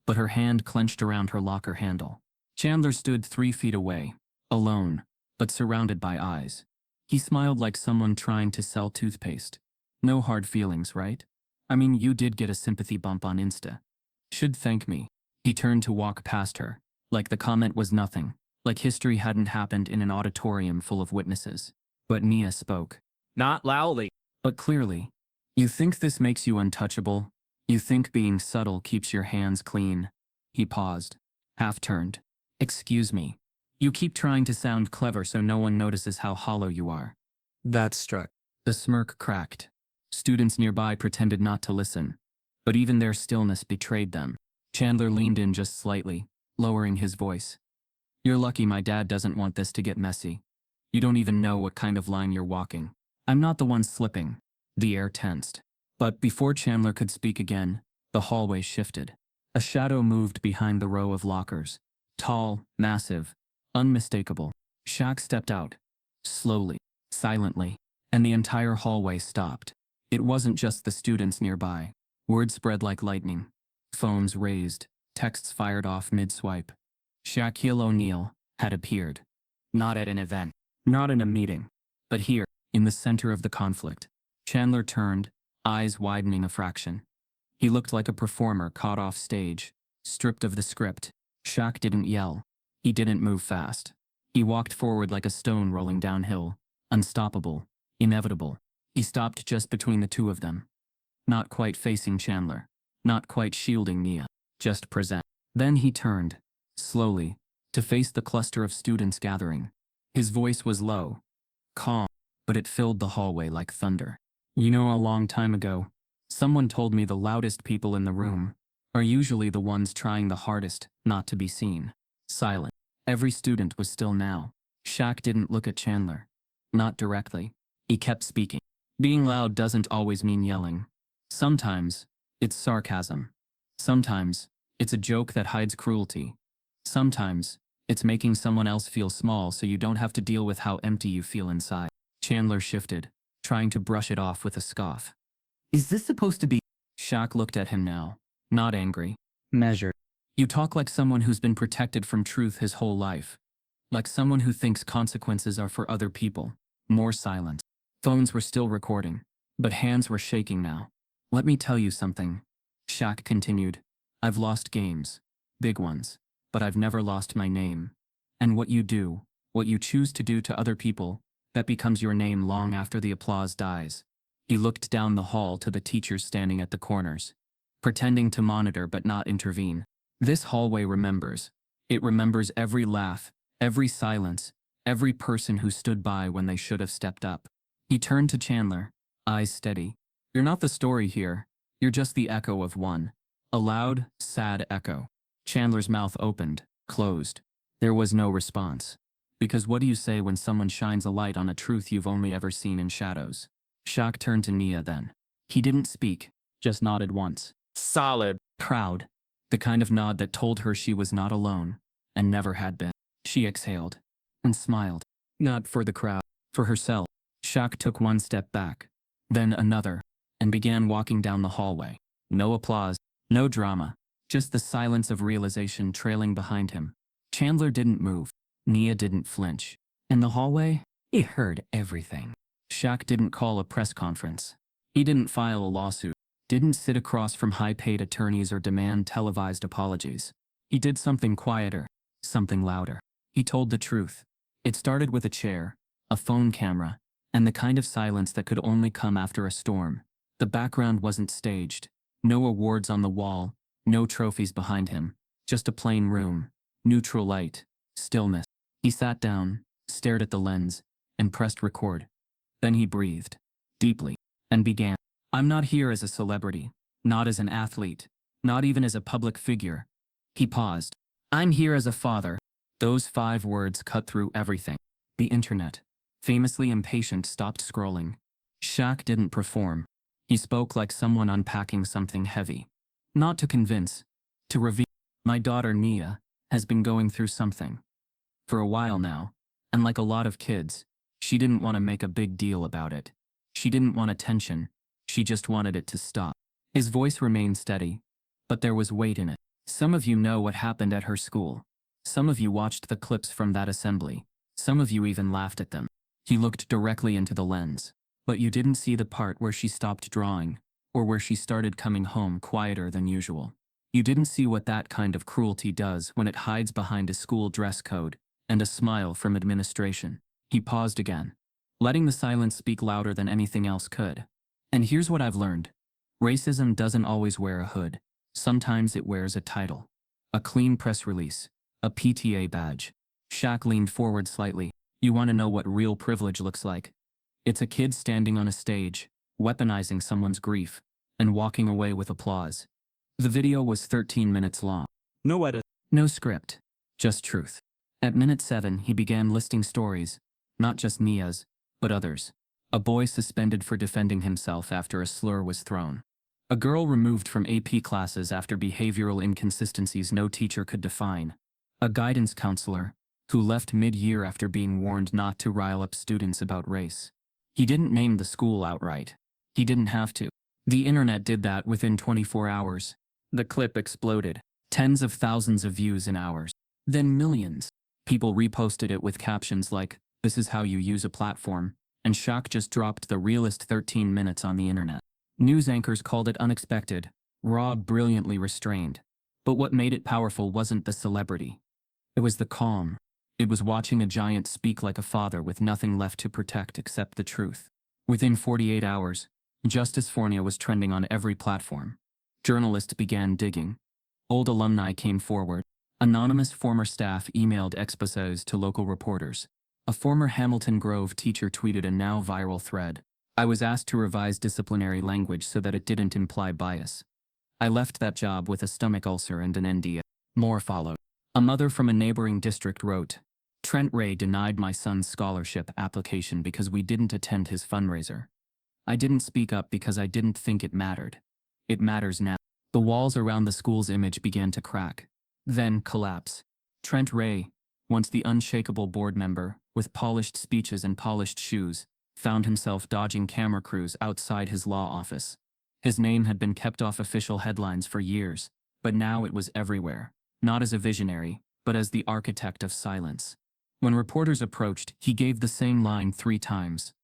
but her hand clenched around her locker handle. Chandler stood 3 feet away, alone, but surrounded by eyes. He smiled like someone trying to sell toothpaste. "No hard feelings, right? I mean, you did get a sympathy bump on Insta. Should thank me." He turned to walk past her, like the comment was nothing, like history hadn't happened in an auditorium full of witnesses. But Nia spoke. Not loudly, but clearly. "You think this makes you untouchable? You think being subtle keeps your hands clean?" He paused, half-turned. "Excuse me. You keep trying to sound clever so no one notices how hollow you are." That struck. The smirk cracked. Students nearby pretended not to listen, but even their stillness betrayed them. Chandler leaned in just slightly, lowering his voice. "You're lucky my dad doesn't want this to get messy. You don't even know what kind of line you're walking. I'm not the one slipping." The air tensed. But before Chandler could speak again, the hallway shifted. A shadow moved behind the row of lockers. Tall, massive, unmistakable. Shaq stepped out. Slowly, silently, and the entire hallway stopped. It wasn't just the students nearby. Word spread like lightning. Phones raised, texts fired off mid-swipe. Shaquille O'Neal had appeared. Not at an event, not in a meeting, but here, in the center of the conflict. Chandler turned, eyes widening a fraction. He looked like a performer caught off stage, stripped of the script. Shaq didn't yell. He didn't move fast. He walked forward like a stone rolling downhill, unstoppable, inevitable. He stopped just between the two of them. Not quite facing Chandler. Not quite shielding Nia. Just present. Then he turned, slowly, to face the cluster of students gathering. His voice was low, calm, but it filled the hallway like thunder. "You know, a long time ago, someone told me the loudest people in the room are usually the ones trying the hardest not to be seen." Silent. Every student was still now. Shaq didn't look at Chandler. Not directly. He kept speaking. "Being loud doesn't always mean yelling. Sometimes, it's sarcasm. Sometimes, it's a joke that hides cruelty. Sometimes, it's making someone else feel small so you don't have to deal with how empty you feel inside." Chandler shifted, trying to brush it off with a scoff. Is this supposed to be Shaq looked at him now, not angry. measured? "You talk like someone who's been protected from truth his whole life. Like someone who thinks consequences are for other people." More silence. Phones were still recording, but hands were shaking now. "Let me tell you something," Shaq continued. "I've lost games, big ones, but I've never lost my name. And what you do, what you choose to do to other people, that becomes your name long after the applause dies. He looked down the hall to the teachers standing at the corners, pretending to monitor but not intervene. This hallway remembers. It remembers every laugh, every silence, every person who stood by when they should have stepped up. He turned to Chandler, eyes steady. You're not the story here. You're just the echo of one. A loud, sad echo. Chandler's mouth opened, closed. There was no response. Because what do you say when someone shines a light on a truth you've only ever seen in shadows? Shaq turned to Nia then. He didn't speak, just nodded once. Solid. Proud. The kind of nod that told her she was not alone, and never had been. She exhaled, and smiled. Not for the crowd, for herself. Shaq took one step back, then another, and began walking down the hallway. No applause, no drama, just the silence of realization trailing behind him. Chandler didn't move. Nia didn't flinch. In the hallway, he heard everything. Shaq didn't call a press conference. He didn't file a lawsuit. Didn't sit across from high-paid attorneys or demand televised apologies. He did something quieter, something louder. He told the truth. It started with a chair, a phone camera, and the kind of silence that could only come after a storm. The background wasn't staged. No awards on the wall, no trophies behind him. Just a plain room, neutral light, stillness. He sat down, stared at the lens, and pressed record. Then he breathed, deeply, and began. I'm not here as a celebrity, not as an athlete, not even as a public figure. He paused. I'm here as a father. Those 5 words cut through everything. The internet, famously impatient, stopped scrolling. Shaq didn't perform. He spoke like someone unpacking something heavy. Not to convince, to reveal. My daughter Nia has been going through something. For a while now, and like a lot of kids, she didn't want to make a big deal about it. She didn't want attention. She just wanted it to stop. His voice remained steady, but there was weight in it. Some of you know what happened at her school. Some of you watched the clips from that assembly. Some of you even laughed at them. He looked directly into the lens. But you didn't see the part where she stopped drawing, or where she started coming home quieter than usual. You didn't see what that kind of cruelty does when it hides behind a school dress code and a smile from administration. He paused again, letting the silence speak louder than anything else could. And here's what I've learned. Racism doesn't always wear a hood. Sometimes it wears a title. A clean press release. A PTA badge. Shaq leaned forward slightly. You want to know what real privilege looks like? It's a kid standing on a stage, weaponizing someone's grief, and walking away with applause. The video was 13 minutes long. No edit. No script. Just truth. At minute 7, he began listing stories. Not just Nia's, but others. A boy suspended for defending himself after a slur was thrown. A girl removed from AP classes after behavioral inconsistencies no teacher could define. A guidance counselor who left mid-year after being warned not to rile up students about race. He didn't name the school outright. He didn't have to. The internet did that within 24 hours. The clip exploded. Tens of thousands of views in hours. Then millions. People reposted it with captions like, "This is how you use a platform," and Shaq just dropped the realest 13 minutes on the internet. News anchors called it unexpected, raw, brilliantly restrained. But what made it powerful wasn't the celebrity. It was the calm. It was watching a giant speak like a father with nothing left to protect except the truth. Within 48 hours, Justice Fornia was trending on every platform. Journalists began digging. Old alumni came forward. Anonymous former staff emailed exposés to local reporters. A former Hamilton Grove teacher tweeted a now viral thread. I was asked to revise disciplinary language so that it didn't imply bias. I left that job with a stomach ulcer and an NDA. More followed. A mother from a neighboring district wrote, Trent Ray denied my son's scholarship application because we didn't attend his fundraiser. I didn't speak up because I didn't think it mattered. It matters now. The walls around the school's image began to crack, then collapse. Trent Ray, once the unshakable board member, with polished speeches and polished shoes, found himself dodging camera crews outside his law office. His name had been kept off official headlines for years, but now it was everywhere, not as a visionary, but as the architect of silence. When reporters approached, he gave the same line 3 times.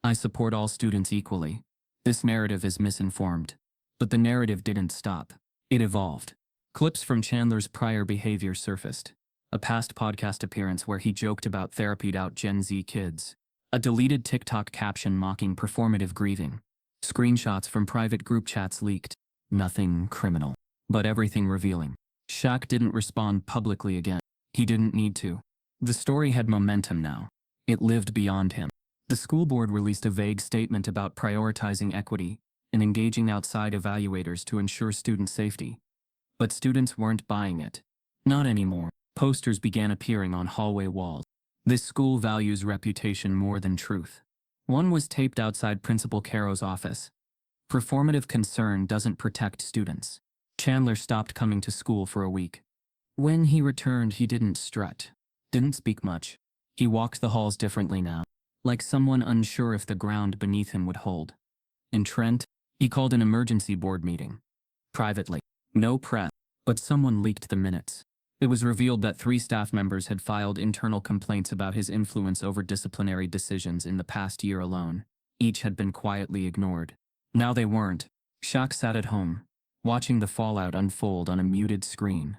I support all students equally. This narrative is misinformed. But the narrative didn't stop. It evolved. Clips from Chandler's prior behavior surfaced. A past podcast appearance where he joked about therapied out Gen Z kids. A deleted TikTok caption mocking performative grieving. Screenshots from private group chats leaked. Nothing criminal, but everything revealing. Shaq didn't respond publicly again. He didn't need to. The story had momentum now. It lived beyond him. The school board released a vague statement about prioritizing equity and engaging outside evaluators to ensure student safety. But students weren't buying it. Not anymore. Posters began appearing on hallway walls. This school values reputation more than truth. One was taped outside Principal Caro's office. Performative concern doesn't protect students. Chandler stopped coming to school for a week. When he returned, he didn't strut. Didn't speak much. He walked the halls differently now, like someone unsure if the ground beneath him would hold. In Trent, he called an emergency board meeting. Privately. No press. But someone leaked the minutes. It was revealed that 3 staff members had filed internal complaints about his influence over disciplinary decisions in the past year alone. Each had been quietly ignored. Now they weren't. Shaq sat at home, watching the fallout unfold on a muted screen.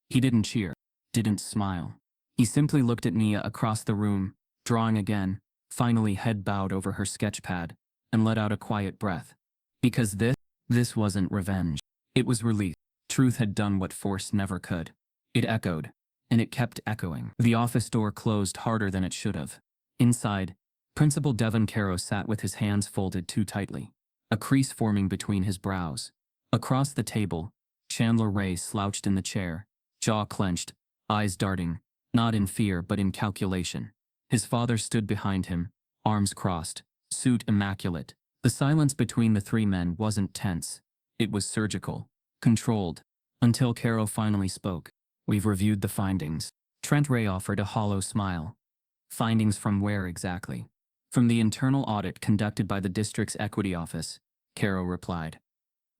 He didn't cheer, didn't smile. He simply looked at Nia across the room, drawing again, finally head bowed over her sketch pad, and let out a quiet breath. Because this wasn't revenge. It was relief. Truth had done what force never could. It echoed, and it kept echoing. The office door closed harder than it should have. Inside, Principal Devon Caro sat with his hands folded too tightly, a crease forming between his brows. Across the table, Chandler Ray slouched in the chair, jaw clenched, eyes darting, not in fear but in calculation. His father stood behind him, arms crossed, suit immaculate. The silence between the 3 men wasn't tense. It was surgical, controlled, until Caro finally spoke. We've reviewed the findings. Trent Ray offered a hollow smile. Findings from where exactly? From the internal audit conducted by the district's equity office, Caro replied.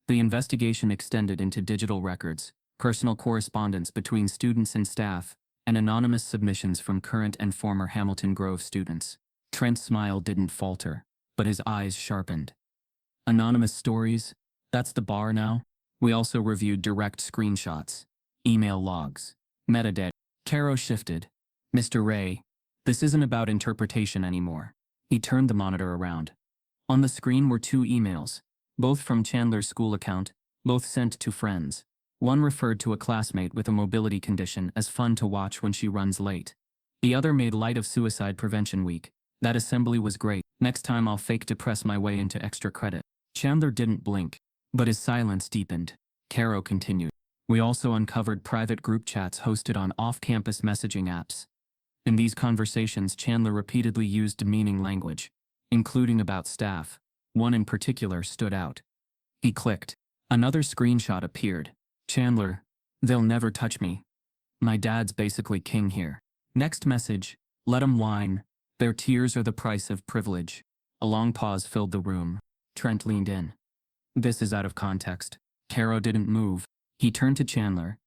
The investigation extended into digital records, personal correspondence between students and staff, and anonymous submissions from current and former Hamilton Grove students. Trent's smile didn't falter, but his eyes sharpened. Anonymous stories? That's the bar now? We also reviewed direct screenshots, email logs, metadata. Caro shifted. Mr. Ray, this isn't about interpretation anymore. He turned the monitor around. On the screen were 2 emails, both from Chandler's school account, both sent to friends. One referred to a classmate with a mobility condition as fun to watch when she runs late. The other made light of Suicide Prevention Week. That assembly was great. Next time I'll fake depress my way into extra credit. Chandler didn't blink, but his silence deepened. Caro continued. We also uncovered private group chats hosted on off-campus messaging apps. In these conversations, Chandler repeatedly used demeaning language, including about staff. One in particular stood out. He clicked. Another screenshot appeared. Chandler, they'll never touch me. My dad's basically king here. Next message, let 'em whine. Their tears are the price of privilege. A long pause filled the room. Trent leaned in. This is out of context. Caro didn't move. He turned to Chandler.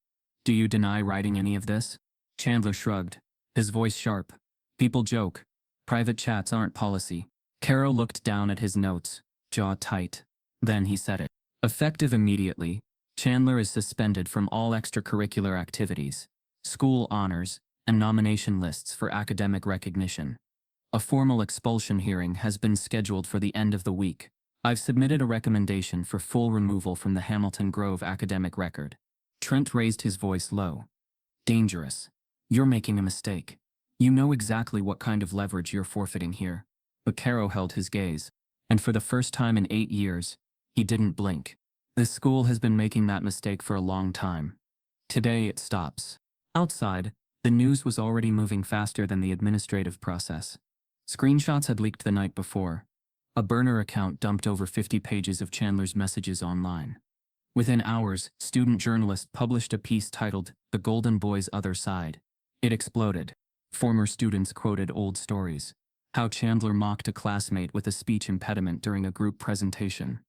Do you deny writing any of this? Chandler shrugged, his voice sharp. People joke. Private chats aren't policy. Caro looked down at his notes, jaw tight. Then he said it. Effective immediately, Chandler is suspended from all extracurricular activities, school honors, and nomination lists for academic recognition. A formal expulsion hearing has been scheduled for the end of the week. I've submitted a recommendation for full removal from the Hamilton Grove academic record. Trent raised his voice low. Dangerous. You're making a mistake. You know exactly what kind of leverage you're forfeiting here. But Caro held his gaze, and for the first time in 8 years, he didn't blink. This school has been making that mistake for a long time. Today it stops. Outside, the news was already moving faster than the administrative process. Screenshots had leaked the night before. A burner account dumped over 50 pages of Chandler's messages online. Within hours, student journalists published a piece titled, The Golden Boy's Other Side. It exploded. Former students quoted old stories. How Chandler mocked a classmate with a speech impediment during a group presentation.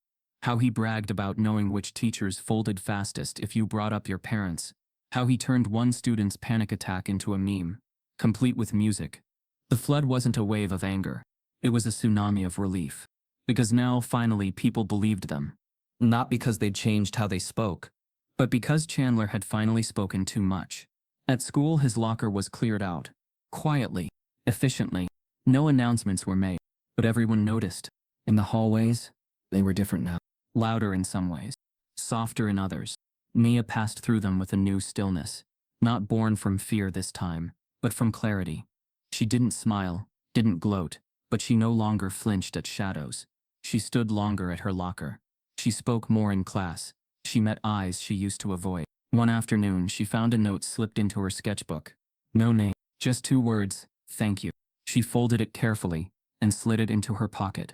How he bragged about knowing which teachers folded fastest if you brought up your parents. How he turned one student's panic attack into a meme, complete with music. The flood wasn't a wave of anger. It was a tsunami of relief. Because now, finally, people believed them. Not because they'd changed how they spoke, but because Chandler had finally spoken too much. At school, his locker was cleared out. Quietly, efficiently. No announcements were made, but everyone noticed. In the hallways, they were different now. Louder in some ways, softer in others. Mia passed through them with a new stillness, not born from fear this time, but from clarity. She didn't smile, didn't gloat, but she no longer flinched at shadows. She stood longer at her locker. She spoke more in class. She met eyes she used to avoid. One afternoon, she found a note slipped into her sketchbook. No name, just 2 words, "Thank you." She folded it carefully and slid it into her pocket.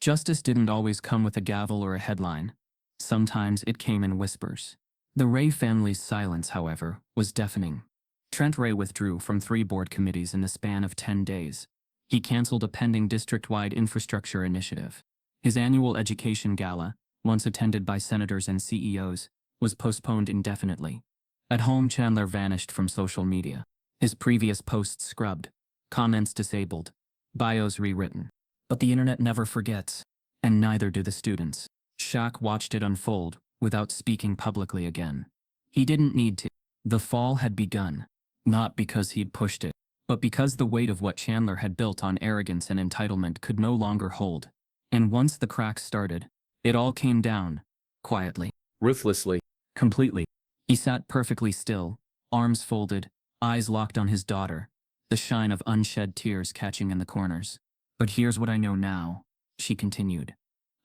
Justice didn't always come with a gavel or a headline. Sometimes it came in whispers. The Ray family's silence, however, was deafening. Trent Ray withdrew from 3 board committees in the span of 10 days. He canceled a pending district-wide infrastructure initiative. His annual education gala, once attended by senators and CEOs, was postponed indefinitely. At home, Chandler vanished from social media. His previous posts scrubbed, comments disabled, bios rewritten. But the internet never forgets, and neither do the students. Shaq watched it unfold without speaking publicly again. He didn't need to. The fall had begun, not because he'd pushed it, but because the weight of what Chandler had built on arrogance and entitlement could no longer hold. And once the cracks started, it all came down, quietly, Ruthlessly. completely. He sat perfectly still, arms folded, eyes locked on his daughter, the shine of unshed tears catching in the corners. "But here's what I know now," she continued.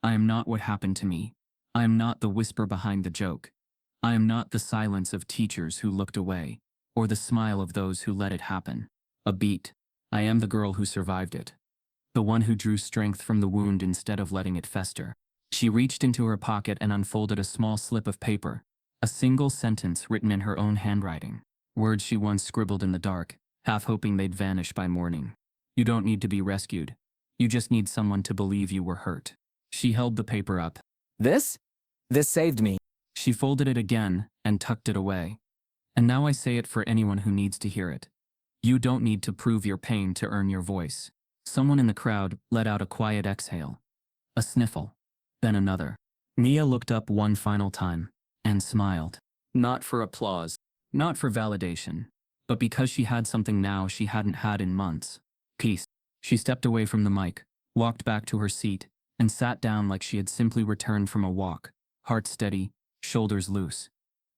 "I am not what happened to me. I am not the whisper behind the joke. I am not the silence of teachers who looked away, or the smile of those who let it happen. A beat. I am the girl who survived it. The one who drew strength from the wound instead of letting it fester." She reached into her pocket and unfolded a small slip of paper, a single sentence written in her own handwriting, words she once scribbled in the dark, half hoping they'd vanish by morning. "You don't need to be rescued. You just need someone to believe you were hurt." She held the paper up. This saved me. She folded it again and tucked it away. "And now I say it for anyone who needs to hear it. You don't need to prove your pain to earn your voice." Someone in the crowd let out a quiet exhale. A sniffle. Then another. Mia looked up one final time and smiled. Not for applause, not for validation, but because she had something now she hadn't had in months. Peace. She stepped away from the mic, walked back to her seat, and sat down like she had simply returned from a walk, heart steady, shoulders loose.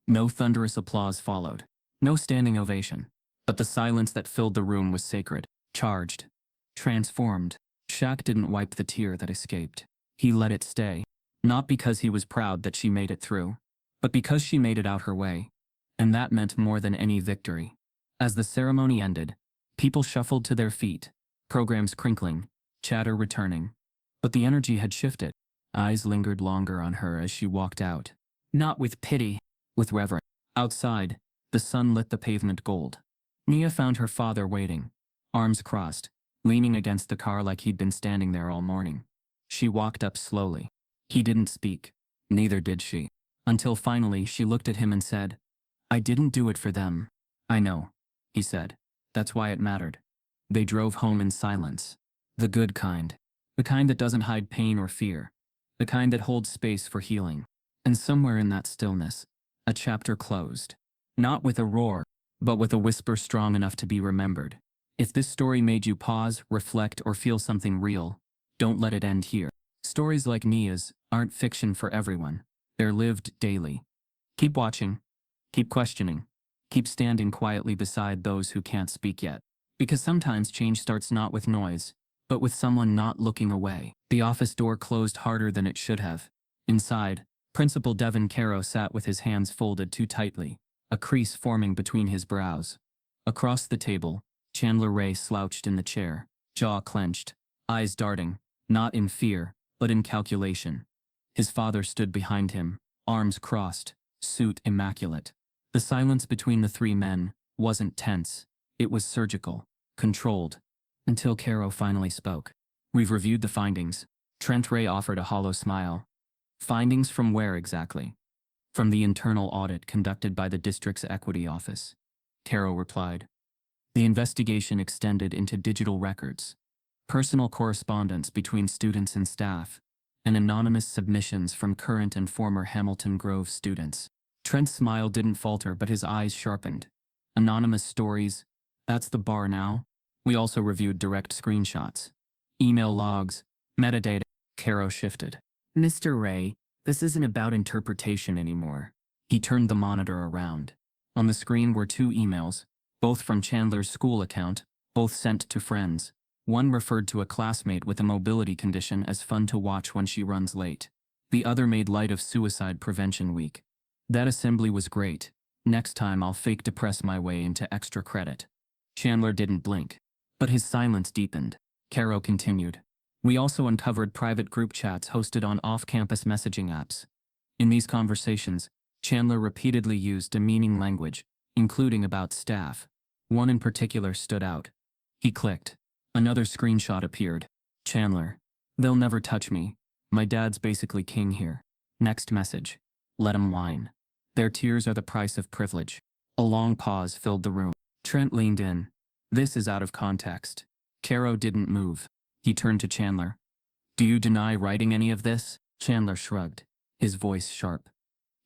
No thunderous applause followed. No standing ovation. But the silence that filled the room was sacred, charged, transformed. Shaq didn't wipe the tear that escaped. He let it stay. Not because he was proud that she made it through, but because she made it out her way. And that meant more than any victory. As the ceremony ended, people shuffled to their feet, programs crinkling, chatter returning. But the energy had shifted. Eyes lingered longer on her as she walked out. Not with pity, with reverence. Outside, the sun lit the pavement gold. Mia found her father waiting, arms crossed, leaning against the car like he'd been standing there all morning. She walked up slowly. He didn't speak. Neither did she. Until finally she looked at him and said, "I didn't do it for them." "I know," he said. "That's why it mattered." They drove home in silence. The good kind. The kind that doesn't hide pain or fear. The kind that holds space for healing. And somewhere in that stillness, a chapter closed. Not with a roar, but with a whisper strong enough to be remembered. If this story made you pause, reflect, or feel something real, don't let it end here. Stories like Mia's aren't fiction for everyone. They're lived daily. Keep watching. Keep questioning. Keep standing quietly beside those who can't speak yet. Because sometimes change starts not with noise, but with someone not looking away. The office door closed harder than it should have. Inside, Principal Devin Caro sat with his hands folded too tightly, a crease forming between his brows. Across the table, Chandler Ray slouched in the chair, jaw clenched, eyes darting, not in fear, but in calculation. His father stood behind him, arms crossed, suit immaculate. The silence between the 3 men wasn't tense. It was surgical, controlled, until Caro finally spoke. "We've reviewed the findings." Trent Ray offered a hollow smile. "Findings from where exactly?" "From the internal audit conducted by the district's equity office," Caro replied. The investigation extended into digital records, personal correspondence between students and staff, and anonymous submissions from current and former Hamilton Grove students. Trent's smile didn't falter, but his eyes sharpened. Anonymous stories, that's the bar now? We also reviewed direct screenshots, email logs, metadata. Caro shifted. Mr. Ray, this isn't about interpretation anymore. He turned the monitor around. On the screen were two emails, both from Chandler's school account, both sent to friends. One referred to a classmate with a mobility condition as fun to watch when she runs late. The other made light of Suicide Prevention Week. That assembly was great. Next time I'll fake depress my way into extra credit. Chandler didn't blink, but his silence deepened. Caro continued. We also uncovered private group chats hosted on off-campus messaging apps. In these conversations, Chandler repeatedly used demeaning language, including about staff. One in particular stood out. He clicked. Another screenshot appeared. Chandler. They'll never touch me. My dad's basically king here. Next message. Let 'em whine. Their tears are the price of privilege. A long pause filled the room. Trent leaned in. This is out of context. Caro didn't move. He turned to Chandler. Do you deny writing any of this? Chandler shrugged, his voice sharp.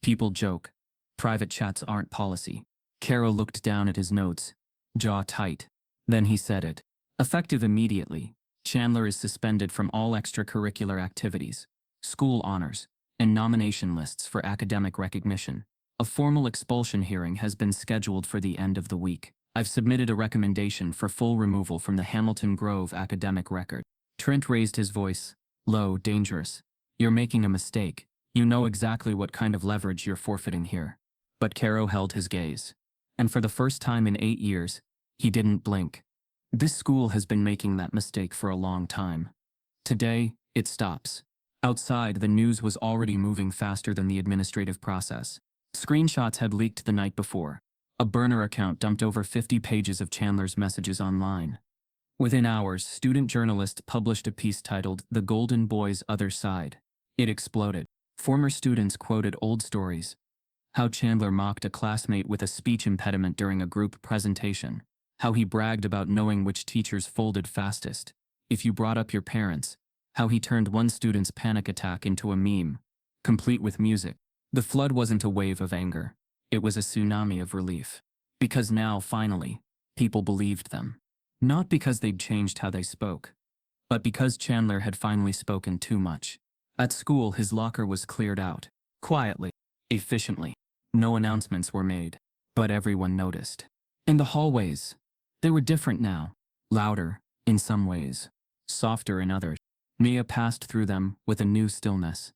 People joke. Private chats aren't policy. Caro looked down at his notes, jaw tight. Then he said it. Effective immediately, Chandler is suspended from all extracurricular activities, school honors, and nomination lists for academic recognition. A formal expulsion hearing has been scheduled for the end of the week. I've submitted a recommendation for full removal from the Hamilton Grove academic record. Trent raised his voice, low, dangerous. You're making a mistake. You know exactly what kind of leverage you're forfeiting here. But Caro held his gaze. And for the first time in 8 years, he didn't blink. This school has been making that mistake for a long time. Today, it stops. Outside, the news was already moving faster than the administrative process. Screenshots had leaked the night before. A burner account dumped over 50 pages of Chandler's messages online. Within hours, student journalists published a piece titled "The Golden Boy's Other Side." It exploded. Former students quoted old stories. How Chandler mocked a classmate with a speech impediment during a group presentation. How he bragged about knowing which teachers folded fastest. If you brought up your parents. How he turned one student's panic attack into a meme, complete with music. The flood wasn't a wave of anger. It was a tsunami of relief. Because now, finally, people believed them. Not because they'd changed how they spoke, but because Chandler had finally spoken too much. At school, his locker was cleared out. Quietly. Efficiently. No announcements were made. But everyone noticed. In the hallways, they were different now. Louder, in some ways. Softer in others. Mia passed through them with a new stillness.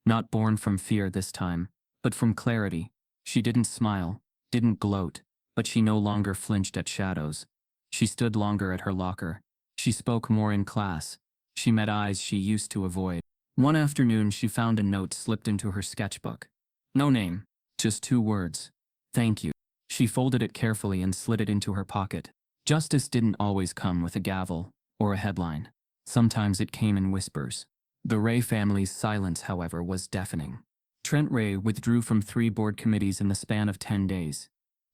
Not born from fear this time, but from clarity. She didn't smile, didn't gloat, but she no longer flinched at shadows. She stood longer at her locker. She spoke more in class. She met eyes she used to avoid. One afternoon, she found a note slipped into her sketchbook. No name, just 2 words. Thank you. She folded it carefully and slid it into her pocket. Justice didn't always come with a gavel or a headline. Sometimes it came in whispers. The Ray family's silence, however, was deafening. Trent Ray withdrew from 3 board committees in the span of 10 days.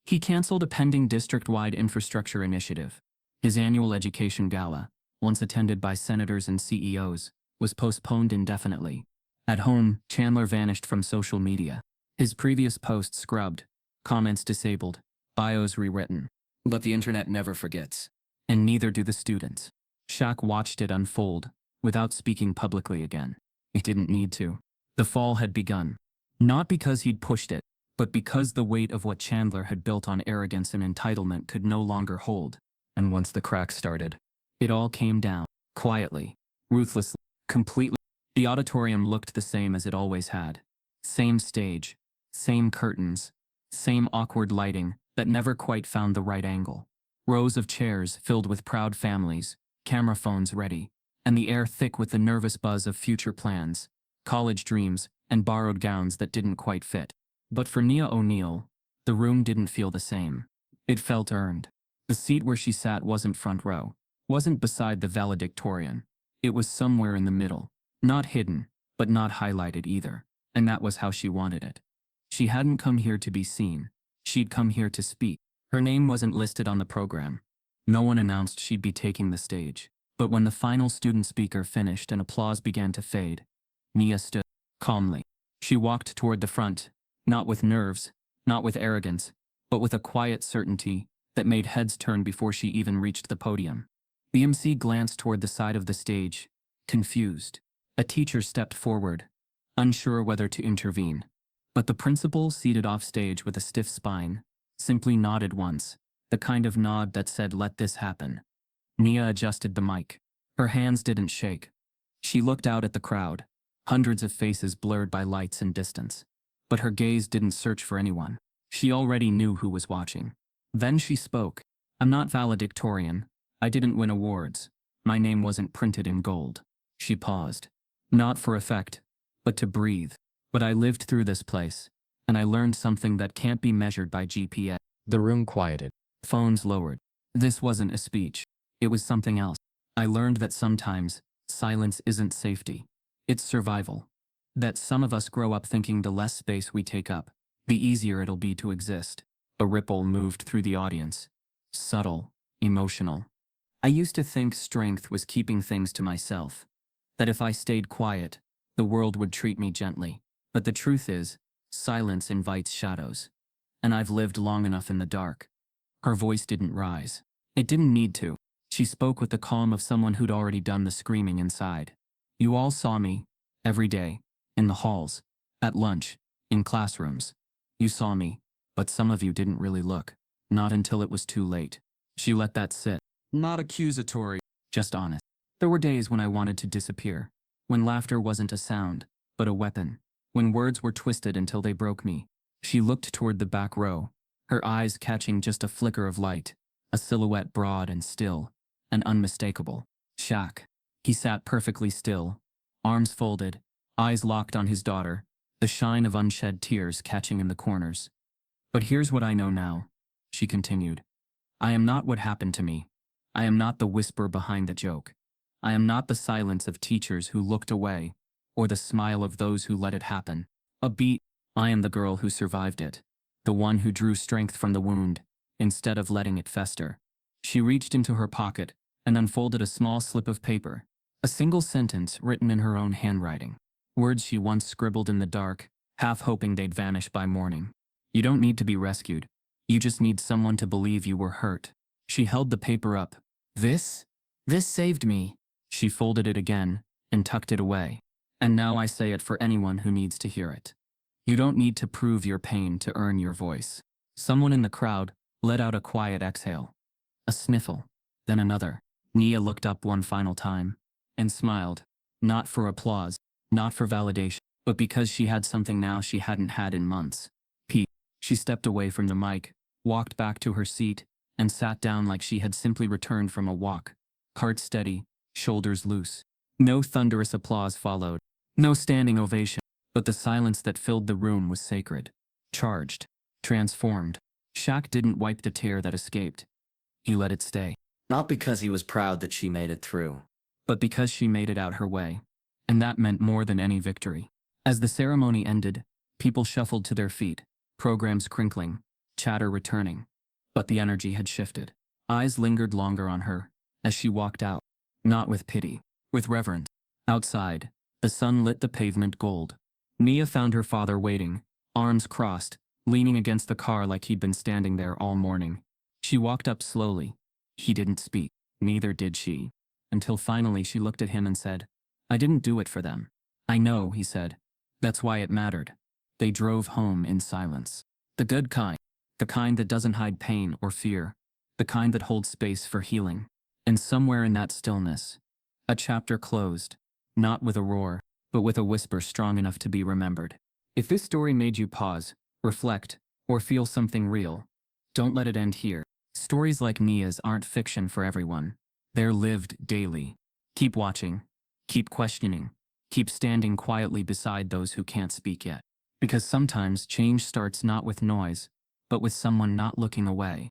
He canceled a pending district-wide infrastructure initiative. His annual education gala, once attended by senators and CEOs, was postponed indefinitely. At home, Chandler vanished from social media. His previous posts scrubbed, comments disabled, bios rewritten. But the internet never forgets. And neither do the students. Shaq watched it unfold, without speaking publicly again. He didn't need to. The fall had begun. Not because he'd pushed it, but because the weight of what Chandler had built on arrogance and entitlement could no longer hold. And once the cracks started, it all came down, quietly, ruthlessly, completely. The auditorium looked the same as it always had. Same stage, same curtains, same awkward lighting that never quite found the right angle. Rows of chairs filled with proud families, camera phones ready, and the air thick with the nervous buzz of future plans, college dreams, and borrowed gowns that didn't quite fit. But for Nia O'Neal, the room didn't feel the same. It felt earned. The seat where she sat wasn't front row, wasn't beside the valedictorian. It was somewhere in the middle, not hidden, but not highlighted either, and that was how she wanted it. She hadn't come here to be seen. She'd come here to speak. Her name wasn't listed on the program. No one announced she'd be taking the stage. But when the final student speaker finished and applause began to fade, Nia stood calmly. She walked toward the front, not with nerves, not with arrogance, but with a quiet certainty that made heads turn before she even reached the podium. The MC glanced toward the side of the stage, confused. A teacher stepped forward, unsure whether to intervene. But the principal, seated offstage with a stiff spine, simply nodded once, the kind of nod that said, "Let this happen." Nia adjusted the mic. Her hands didn't shake. She looked out at the crowd, hundreds of faces blurred by lights and distance. But her gaze didn't search for anyone. She already knew who was watching. Then she spoke. "I'm not valedictorian. I didn't win awards. My name wasn't printed in gold." She paused. Not for effect, but to breathe. "But I lived through this place, and I learned something that can't be measured by GPS. The room quieted. Phones lowered. This wasn't a speech. It was something else. I learned that sometimes, silence isn't safety. It's survival. That some of us grow up thinking the less space we take up, the easier it'll be to exist." A ripple moved through the audience. Subtle, emotional. "I used to think strength was keeping things to myself. That if I stayed quiet, the world would treat me gently. But the truth is, silence invites shadows. And I've lived long enough in the dark." Her voice didn't rise. It didn't need to. She spoke with the calm of someone who'd already done the screaming inside. "You all saw me, every day, in the halls, at lunch, in classrooms. You saw me, but some of you didn't really look. Not until it was too late." She let that sit. Not accusatory, just honest. "There were days when I wanted to disappear, when laughter wasn't a sound, but a weapon, when words were twisted until they broke me." She looked toward the back row, her eyes catching just a flicker of light, a silhouette broad and still, and unmistakable. Shaq. He sat perfectly still, arms folded, eyes locked on his daughter, the shine of unshed tears catching in the corners. "But here's what I know now," she continued. "I am not what happened to me. I am not the whisper behind the joke. I am not the silence of teachers who looked away, or the smile of those who let it happen. A beat. I am the girl who survived it, the one who drew strength from the wound, instead of letting it fester." She reached into her pocket and unfolded a small slip of paper, a single sentence written in her own handwriting. Words she once scribbled in the dark, half hoping they'd vanish by morning. "You don't need to be rescued. You just need someone to believe you were hurt." She held the paper up. This saved me." She folded it again and tucked it away. "And now I say it for anyone who needs to hear it. You don't need to prove your pain to earn your voice." Someone in the crowd let out a quiet exhale. A sniffle, then another. Nia looked up one final time and smiled. Not for applause, not for validation, but because she had something now she hadn't had in months. Peace. She stepped away from the mic, walked back to her seat, and sat down like she had simply returned from a walk. Heart steady, shoulders loose. No thunderous applause followed. No standing ovation. But the silence that filled the room was sacred. Charged. Transformed. Shaq didn't wipe the tear that escaped. He let it stay. Not because he was proud that she made it through. But because she made it out her way. And that meant more than any victory. As the ceremony ended, people shuffled to their feet, programs crinkling, chatter returning. But the energy had shifted. Eyes lingered longer on her as she walked out. Not with pity, with reverence. Outside, the sun lit the pavement gold. Nia found her father waiting, arms crossed, leaning against the car like he'd been standing there all morning. She walked up slowly. He didn't speak, neither did she, until finally she looked at him and said, "I didn't do it for them." "I know," he said. "That's why it mattered." They drove home in silence. The good kind. The kind that doesn't hide pain or fear. The kind that holds space for healing. And somewhere in that stillness, a chapter closed. Not with a roar, but with a whisper strong enough to be remembered. If this story made you pause, reflect, or feel something real, don't let it end here. Stories like Nia's aren't fiction for everyone. They're lived daily. Keep watching. Keep questioning. Keep standing quietly beside those who can't speak yet. Because sometimes change starts not with noise, but with someone not looking away.